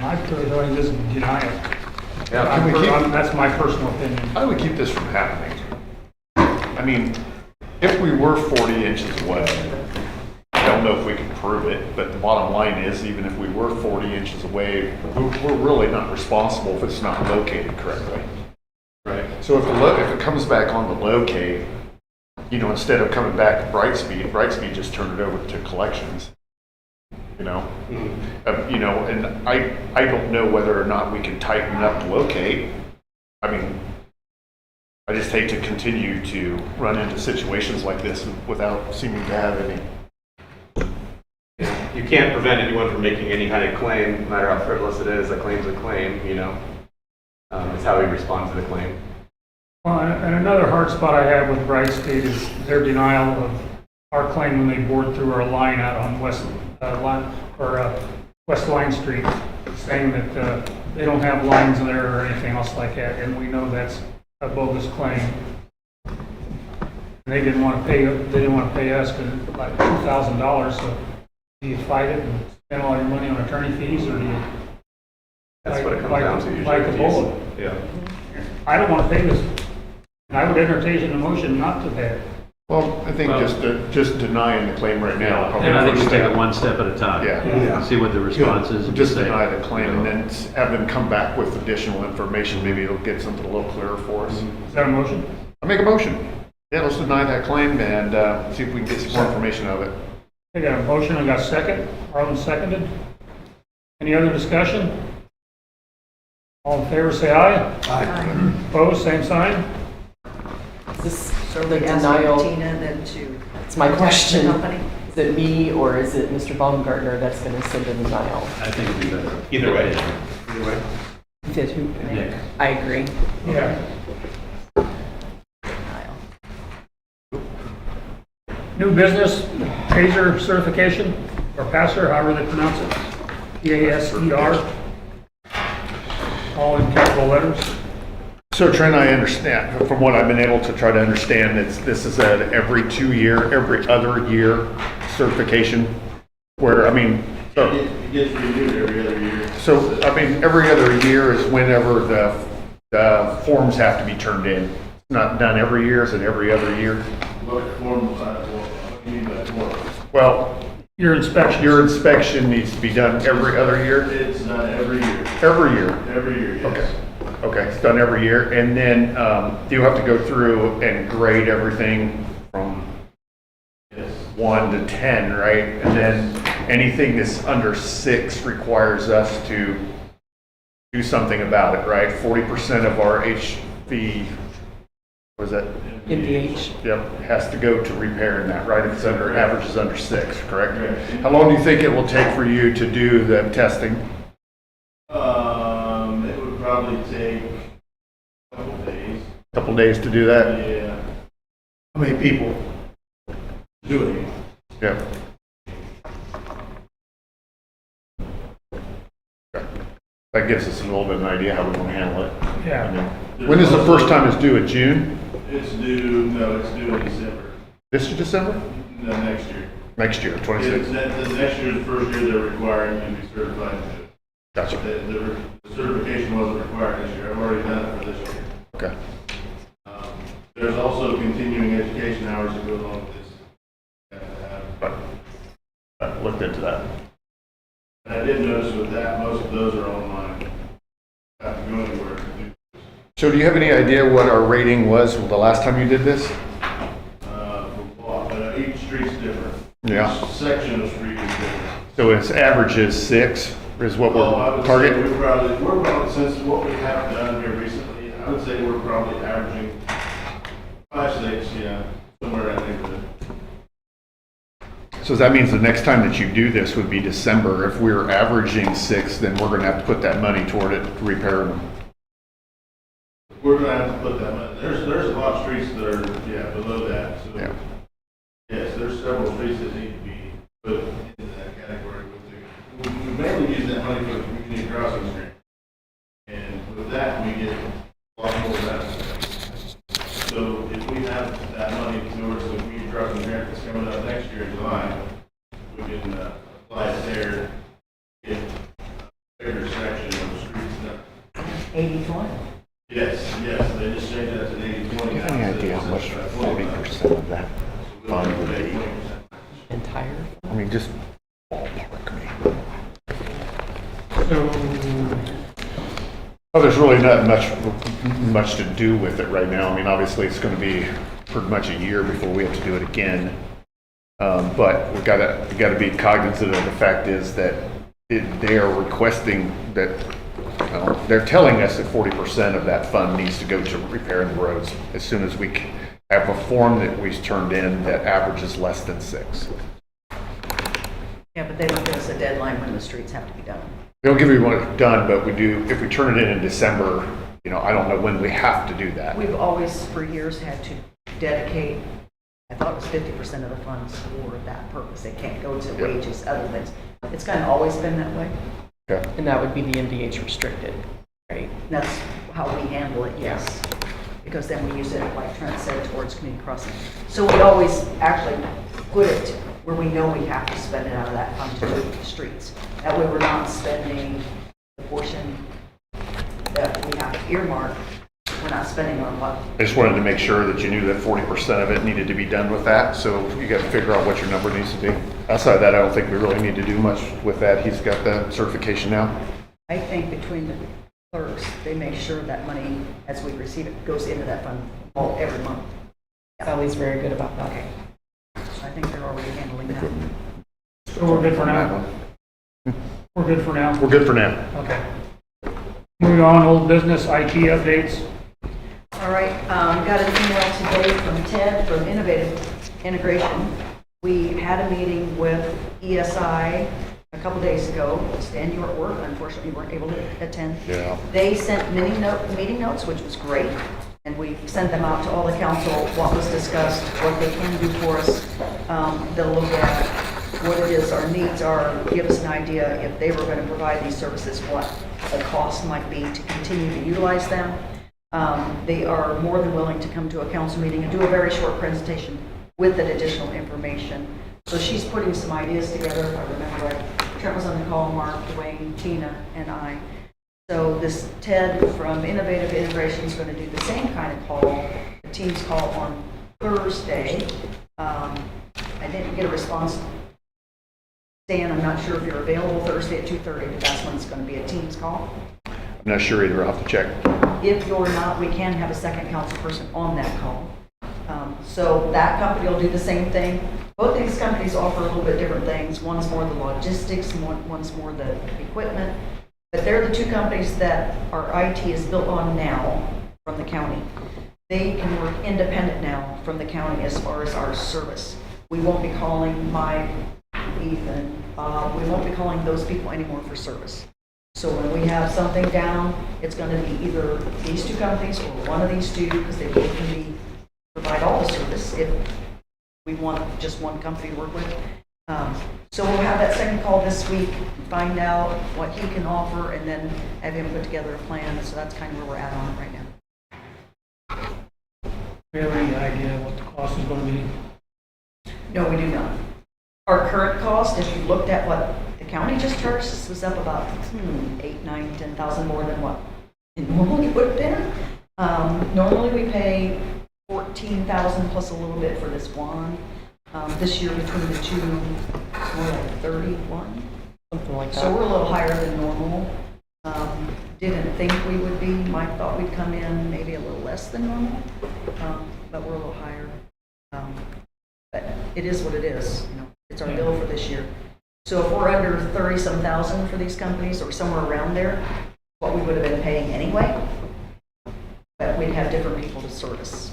I really don't just deny it. Yeah, can we keep, That's my personal opinion. how do we keep this from happening? I mean, if we were 40 inches away, I don't know if we can prove it, but the bottom line is, even if we were 40 inches away, we're really not responsible if it's not located correctly. Right. So if it comes back on the locate, you know, instead of coming back to Brightspeed just turned it over to collections. You know, you know, and I don't know whether or not we can tighten up locate. I mean, I just hate to continue to run into situations like this without seeming to have any. You can't prevent anyone from making any kind of claim, no matter how frivolous it is. A claim's a claim, you know. It's how we respond to the claim. Well, and another hard spot I have with Brightspeed is their denial of our claim when they bored through our line out on West Line Street, saying that they don't have lines there or anything else like that, and we know that's a bogus claim. And they didn't want to pay us because it's like $2,000. So do you fight it and spend all your money on attorney fees, or do you? That's what it comes Like- down to usually. like a bullet. Yeah. I don't want to pay this. And I would entertain a motion not to pay it. Well, I think just denying the claim right now. probably And I think we first take it step. one step at a time. Yeah. See what the response is. and Just say, deny the claim you know, and then have them come back with additional information. Maybe it'll get something a little clearer for us. Is that a motion? I make a motion. Yeah, let's deny that claim and see if we can get some more information out of it. I got a motion, I got a second. Arlen seconded. Any other discussion? All in favor, say aye. Aye. Opposed, same sign. Is this So the we asked denial? Tina then to. It's my contact the question. company? Is it me or is it Mr. Baumgartner that's going to send a denial? I think it'd be better. Either way. Either way. Did who? Nick. I agree. Yeah. New business, TASER certification, or passer, however they pronounce it. P-A-S-E-R. All in capital letters. So Trent, I understand, from what I've been able to try to understand, this is a every 2 year, every other year certification where, I mean, so, It gets renewed every other year. every other year is whenever the forms have to be turned in. It's not done every year, is it every other year? What form, what do you mean by form? Well, Your inspection. your inspection needs to be done every other year? It's done every year. Every year? Every year, yes. Okay. Okay, it's done every year, and then do you have to go through and grade everything from Yes. 1 to 10, right? And then anything that's under 6 requires us to do something about it, right? 40% of our HV, what is that? MPH. Yep, has to go to repairing that, right? If it's under, average is under 6, correct? Correct. How long do you think it will take for you to do the testing? It would probably take couple days to do that? Yeah. How many people do it? Yeah. Okay. That gives us a little bit of an idea how we want to handle it. Yeah. When is the first time it's due? In June? It's due, no, it's due in December, This is December? no, next year. Next year, 26. The next year, the first year, they're requiring you to be certified to do it. Gotcha. The certification wasn't required this year, I've already done it for this year. Okay. There's also continuing education hours that go along with this. You have to have. Right. I looked into that. And I did notice with that, most of those are online. Have to go anywhere to do. So do you have any idea what our rating was the last time you did this? Each street's different. Yeah. Each section of street is different. So its average is 6 is what Well, I we're would say target? we're probably, since what we have done here recently, I would say we're probably averaging 5, 6, yeah, somewhere in that neighborhood. So that means the next time that you do this would be December. If we're averaging 6, then we're gonna have to put that money toward it to repair them. We're gonna have to put that money, there's a lot of streets that are, yeah, below that, so. Yeah. Yes, there's several streets that need to be put into that category with the, we mainly use that money for the community crossing grant. And with that, we get a lot more benefit. So if we have that money towards the community crossing grant that's coming up next year in July, we can apply it there, get a bigger section of the streets done. 80/20. Yes, they just changed that to an 80/20. Do you have any idea how much 40% of that fund would be? Entire? I mean, just ballpark me. So, Well, there's really not much to do with it right now. I mean, obviously, it's going to be pretty much a year before we have to do it again. But we gotta be cognizant of the fact is that they are requesting that, they're telling us that 40% of that fund needs to go to repairing the roads as soon as we have a form that we turned in that averages less than 6. Yeah, but they don't give us a deadline when the streets have to be done. They don't give you one done, but we do, if we turn it in December, I don't know when we have to do that. We've always, for years, had to dedicate, I thought it was 50% of the funds for that purpose. They can't go to wages, other things. It's kind of always been that way. Okay. And that would be the MDH restricted, right? That's how we handle it, yes. Because then we use it, like Trent said, towards community crossing. So we always actually put it where we know we have to spend it out of that fund to do the streets. That way we're not spending the portion that we have to earmark. We're not spending on what. I just wanted to make sure that you knew that 40% of it needed to be done with that, so you got to figure out what your number needs to be. Outside of that, I don't think we really need to do much with that. He's got the certification now. I think between the clerks, they make sure that money, as we receive it, goes into that fund every month. Sally's very good about that. Okay. So I think they're already handling that. so we're good for now? We're good for now? We're good for now. Okay. Moving on, old business, IT updates. All right, got an email today from Ted from Innovative Integration. We had a meeting with ESI a couple days ago. Stan, you were at work, unfortunately you weren't able to attend. Yeah. They sent meeting notes, which was great, and we sent them out to all the council, what was discussed, what they can do for us. They'll look at what it is our needs are, give us an idea if they were going to provide these services, what the cost might be to continue to utilize them. They are more than willing to come to a council meeting and do a very short presentation with that additional information. So she's putting some ideas together, if I remember right. Trent was on the call, Mark, Dwayne, Tina, and I. So this Ted from Innovative Integration is going to do the same kind of call, the team's call on Thursday. I didn't get a response. Dan, I'm not sure if you're available Thursday at 2:30, but that's when it's going to be a team's call. I'm not sure either. I'll have to check. If you're not, we can have a second council person on that call. So that company will do the same thing. Both these companies offer a little bit different things. One's more the logistics, and one's more the equipment. But they're the two companies that our IT is built on now from the county. They can work independent now from the county as far as our service. We won't be calling Mike, Ethan, we won't be calling those people anymore for service. So when we have something down, it's gonna be either these two companies or one of these two, because they both can provide all the service if we want just one company to work with. So we'll have that second call this week, find out what he can offer, and then have him put together a plan. So that's kind of where we're at on it right now. Do we have any idea what the cost is going to be? No, we do not. Our current cost, if you looked at what the county just charged us, was up about 8, 9, 10,000 more than what it normally would have been. Normally we pay 14,000 plus a little bit for this wand. This year between the two, it's more like 31. Something like that. So we're a little higher than normal. Didn't think we would be. Mike thought we'd come in maybe a little less than normal, but we're a little higher. But it is what it is. You know, it's our bill for this year. So if we're under 30-some thousand for these companies, or somewhere around there, what we would have been paying anyway, but we'd have different people to service.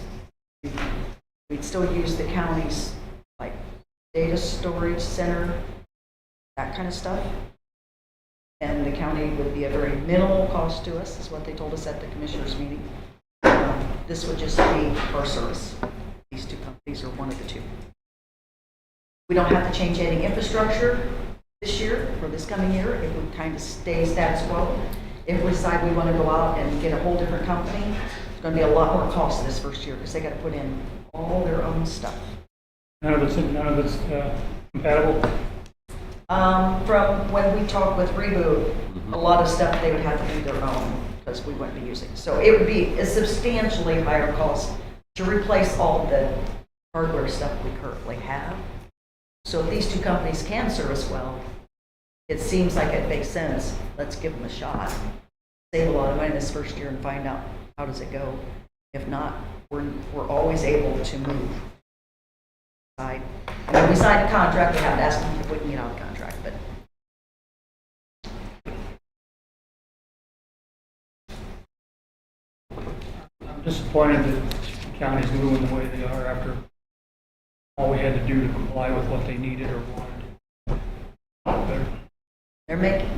We'd still use the county's like data storage center, that kind of stuff. And the county would be a very minimal cost to us, is what they told us at the commissioners meeting. This would just be our service. These two companies are one of the two. We don't have to change any infrastructure this year, or this coming year. It would kind of stay status quo. If we decide we want to go out and get a whole different company, it's going to be a lot more cost this first year, because they got to put in all their own stuff. None of it's compatible? From when we talked with Reboot, a lot of stuff they would have to do their own, because we wouldn't be using. So it would be a substantially higher cost to replace all the hardware stuff we currently have. So if these two companies can service well, it seems like it makes sense. Let's give them a shot. Save a lot of money this first year and find out how does it go. If not, we're always able to move. And when we sign a contract, we have to ask them if we can get out of the contract. But I'm disappointed that the county's moving the way they are after all we had to do to comply with what they needed or wanted.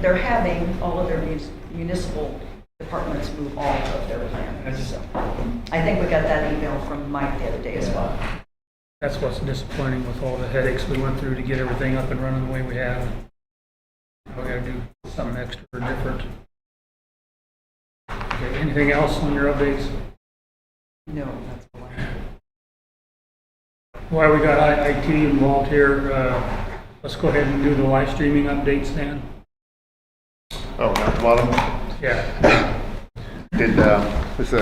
they're having all of their municipal departments move all of their plans. So I think we got that email from Mike the other day as well. That's what's disappointing with all the headaches we went through to get everything up and running the way we have. Now we gotta do something extra or different. Okay, anything else on your updates? No, that's all I have. While we got IT involved here, let's go ahead and do the live streaming updates then. Oh, at the bottom? Yeah. Did, Alex,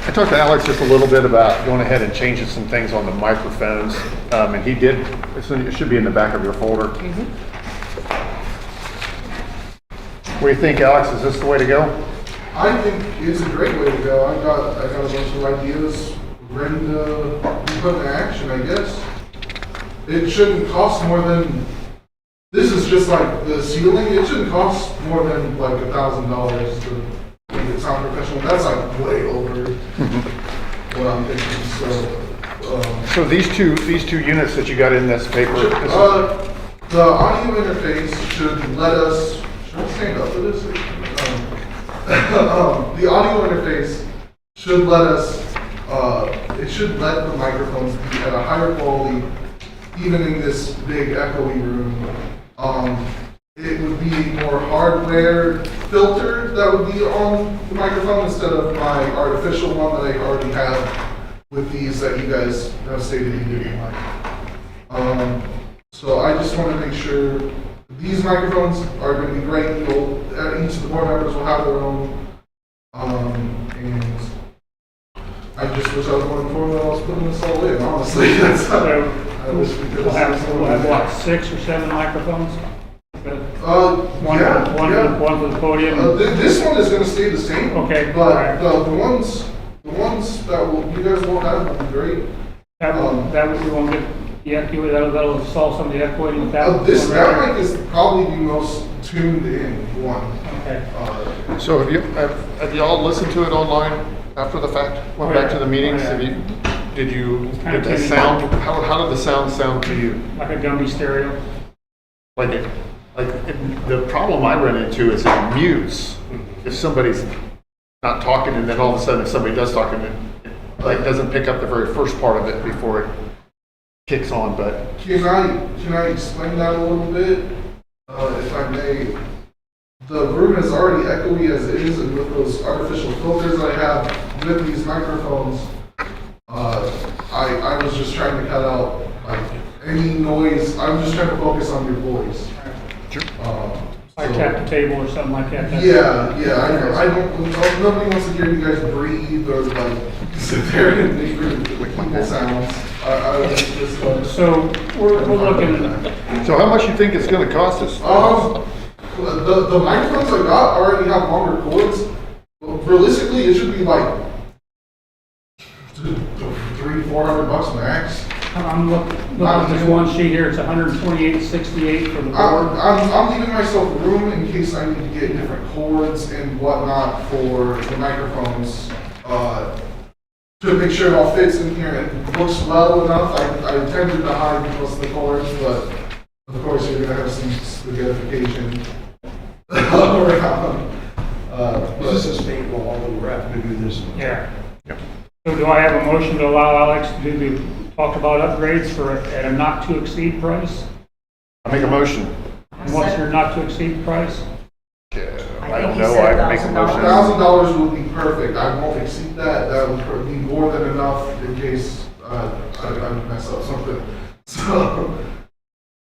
I talked to Alex just a little bit about going ahead and changing some things on the microphones, and he did. It should be in the back of your folder. What do you think, Alex? Is this the way to go? I think it's a great way to go. I got a bunch of ideas ready to be put in action, I guess. It shouldn't cost more than, this is just like the ceiling, it shouldn't cost more than like $1,000 to make it sound professional. That's like way over what I'm thinking, So these two units that you got in this paper. the audio interface should let us, should I stand up for this? The audio interface should let us, it should let the microphones be at a higher quality, even in this big echoey room. It would be more hardware filter that would be on the microphone instead of my artificial one that I already have with these that you guys have stated you didn't like. So I just want to make sure these microphones are going to be great. Each of the board members will have their own. And I just wish I was more informed when I was putting this all in, honestly. That's how I wish we could We'll have what, 6 or 7 microphones? One for the podium. This one is going to stay the same. Okay. But the ones that you guys will have will be great. That we won't get the echo. That'll solve some of the echoing with that. That mic is probably the most tuned in one. Okay. So have you all listened to it online after the fact? Went back to the meetings? Did the sound? How did the sound to you? Like a Gumby stereo. Like it? Like, the problem I run into is it mutes. If somebody's not talking and then all of a sudden if somebody does talk, and it like doesn't pick up the very first part of it before it kicks on, but. Can I explain that a little bit, if I may? The room is already echoey as it is, and with those artificial filters I have with these microphones, I was just trying to cut out like any noise. I'm just trying to focus on your voice. Sure. I tap the table or something like that. Yeah, I don't, nobody wants to hear you guys breathe or like sit there and make people sounds. I was just, So we're looking at, So how much you think it's gonna cost us? the microphones I got already have longer cords. Realistically, it should be like $300-400 max. I'm looking at this one sheet here, it's $128.68 for the board. I'm leaving myself room in case I need to get different cords and whatnot for the microphones, to make sure it all fits in here and looks well enough. I intended to hide most of the cords, but of course you're gonna have some spaghettification around. This is a state law, we're having to do this. Yeah. So do I have a motion to allow Alex to do talk about upgrades at a not to exceed price? I make a motion. And what's your not to exceed price? I don't know, I make a motion. $1,000 would be perfect. I won't exceed that. That would be more than enough in case I mess up something. So,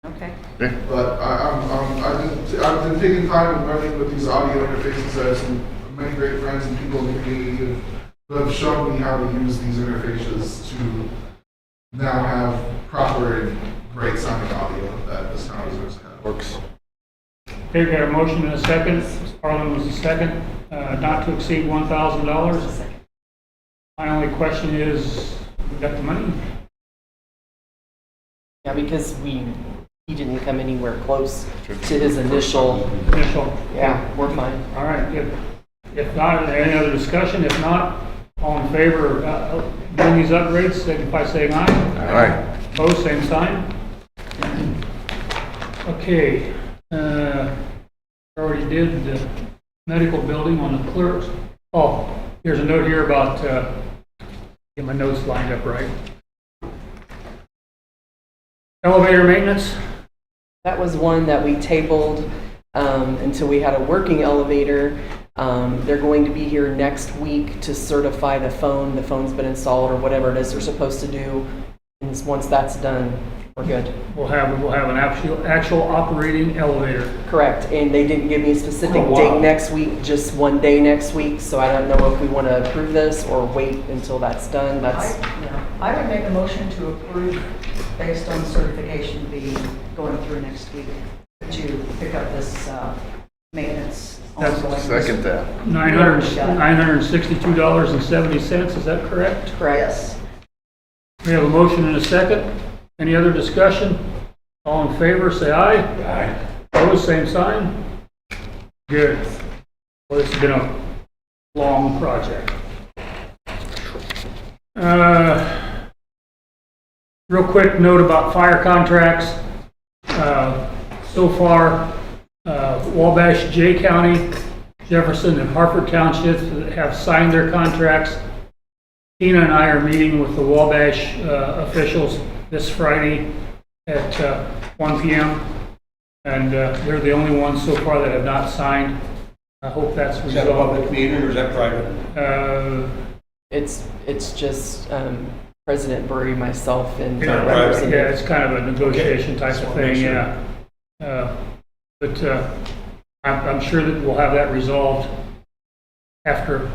Okay. but I've been taking time and learning with these audio interfaces. I have some many great friends and people in the community who have shown me how to use these interfaces to now have proper and great sounding audio that this town has had. Works. Okay, got a motion and a second. Harlan was the second, not to exceed $1,000. My only question is, we got the money? Yeah, because he didn't come anywhere close to his initial, yeah, we're fine. All right, if not, any other discussion? If not, all in favor of doing these upgrades, signify by saying aye. All right. Opposed, same sign. Okay, already did the medical building on the clerks. Oh, here's a note here about, get my notes lined up right. Elevator maintenance. That was one that we tabled until we had a working elevator. They're going to be here next week to certify the phone. The phone's been installed or whatever it is they're supposed to do. And once that's done, we're good. We'll have an actual operating elevator. Correct. And they didn't give me a specific Oh, wow. date next week, just one day next week. So I don't know if we want to approve this or wait until that's done. I would make a motion to approve based on certification being going through next week to pick up this maintenance. ongoing. Second that. $962.70, is that correct? Correct. Yes. We have a motion and a second. Any other discussion? All in favor, say aye. Aye. Opposed, same sign. Good. Well, this has been a long project. Real quick note about fire contracts. So far, Wabash, Jay County, Jefferson, and Hartford Townships have signed their contracts. Tina and I are meeting with the Wabash officials this Friday at 1 p.m. And they're the only ones so far that have not signed. I hope that's resolved. Is that a public meeting or is that private? It's just President Burry, myself, and Yeah, representative. it's kind of a negotiation type of thing, Sure. yeah. But I'm sure that we'll have that resolved after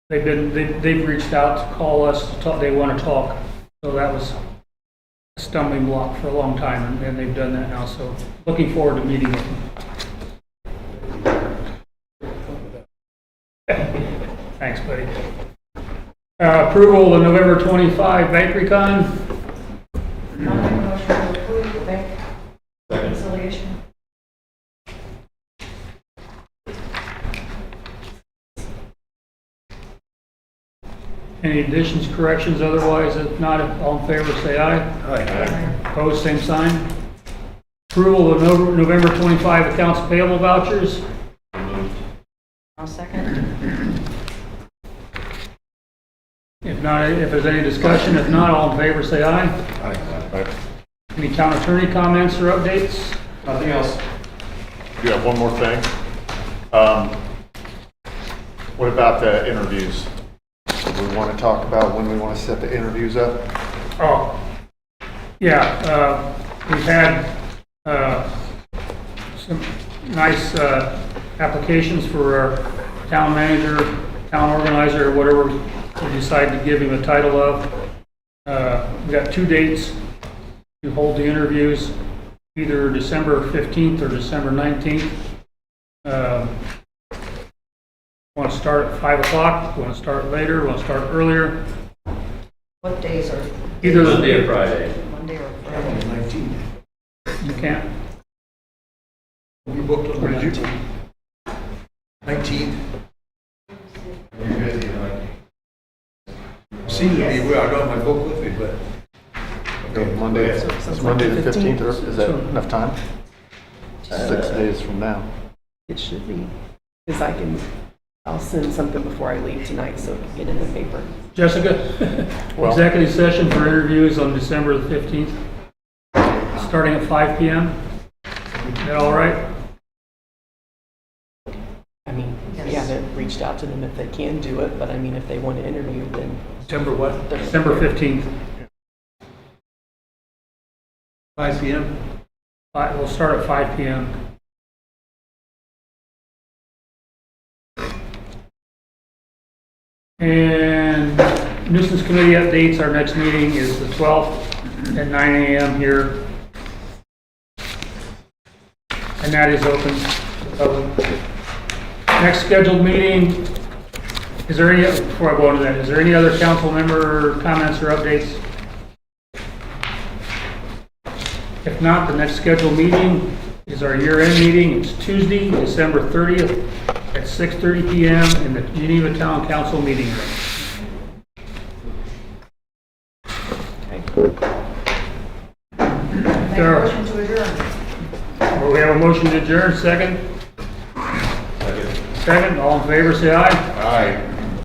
they've reached out to call us, they want to talk. So that was a stumbling block for a long time, and they've done that now. So looking forward to meeting with them. Thanks, buddy. Approval of the November 25 bank recon. I'll make a motion to approve the bank reconciliation. Any additions, corrections, otherwise? If not, all in favor, say aye. Aye. Opposed, same sign. Approval of November 25 accounts payable vouchers. I'll second. If not, if there's any discussion, if not, all in favor, say aye. Right. Any town attorney comments or updates? Nothing else. You have one more thing. What about the interviews? Do we want to talk about when we want to set the interviews up? Oh, yeah, we've had, some nice, applications for our town manager, town organizer, or whatever we decide to give him a title of. We've got 2 dates to hold the interviews, either December 15th or December 19th. Want to start at 5 o'clock, want to start later, want to start earlier. What days are? Either Monday or Friday. Monday or Friday? 19. you can't. We booked on the 19th. 19th. You're busy, like, Seems to be, well, I got my book with me, but. Okay, Monday, it's Monday the 15th, or is that enough time? 6 days from now. It should be, because I'll send something before I leave tonight so it can get in the paper. Jessica, Well- executive session for interviews on December the 15th, starting at 5 PM. Is that all right? I mean, we Yes. haven't reached out to them if they can do it, but I mean, if they want to interview, then. December what? December 15th. 5 PM? We'll start at 5 PM. And nuisance committee updates, our next meeting is the 12th at 9 AM here. And that is open to the public. Next scheduled meeting, is there any, before I go into that, is there any other council member comments or updates? If not, the next scheduled meeting is our year-end meeting. It's Tuesday, December 30th at 6:30 PM in the Geneva Town Council meeting room. Make a motion to adjourn. Well, we have a motion to adjourn, second? Second, all in favor, say aye. Aye.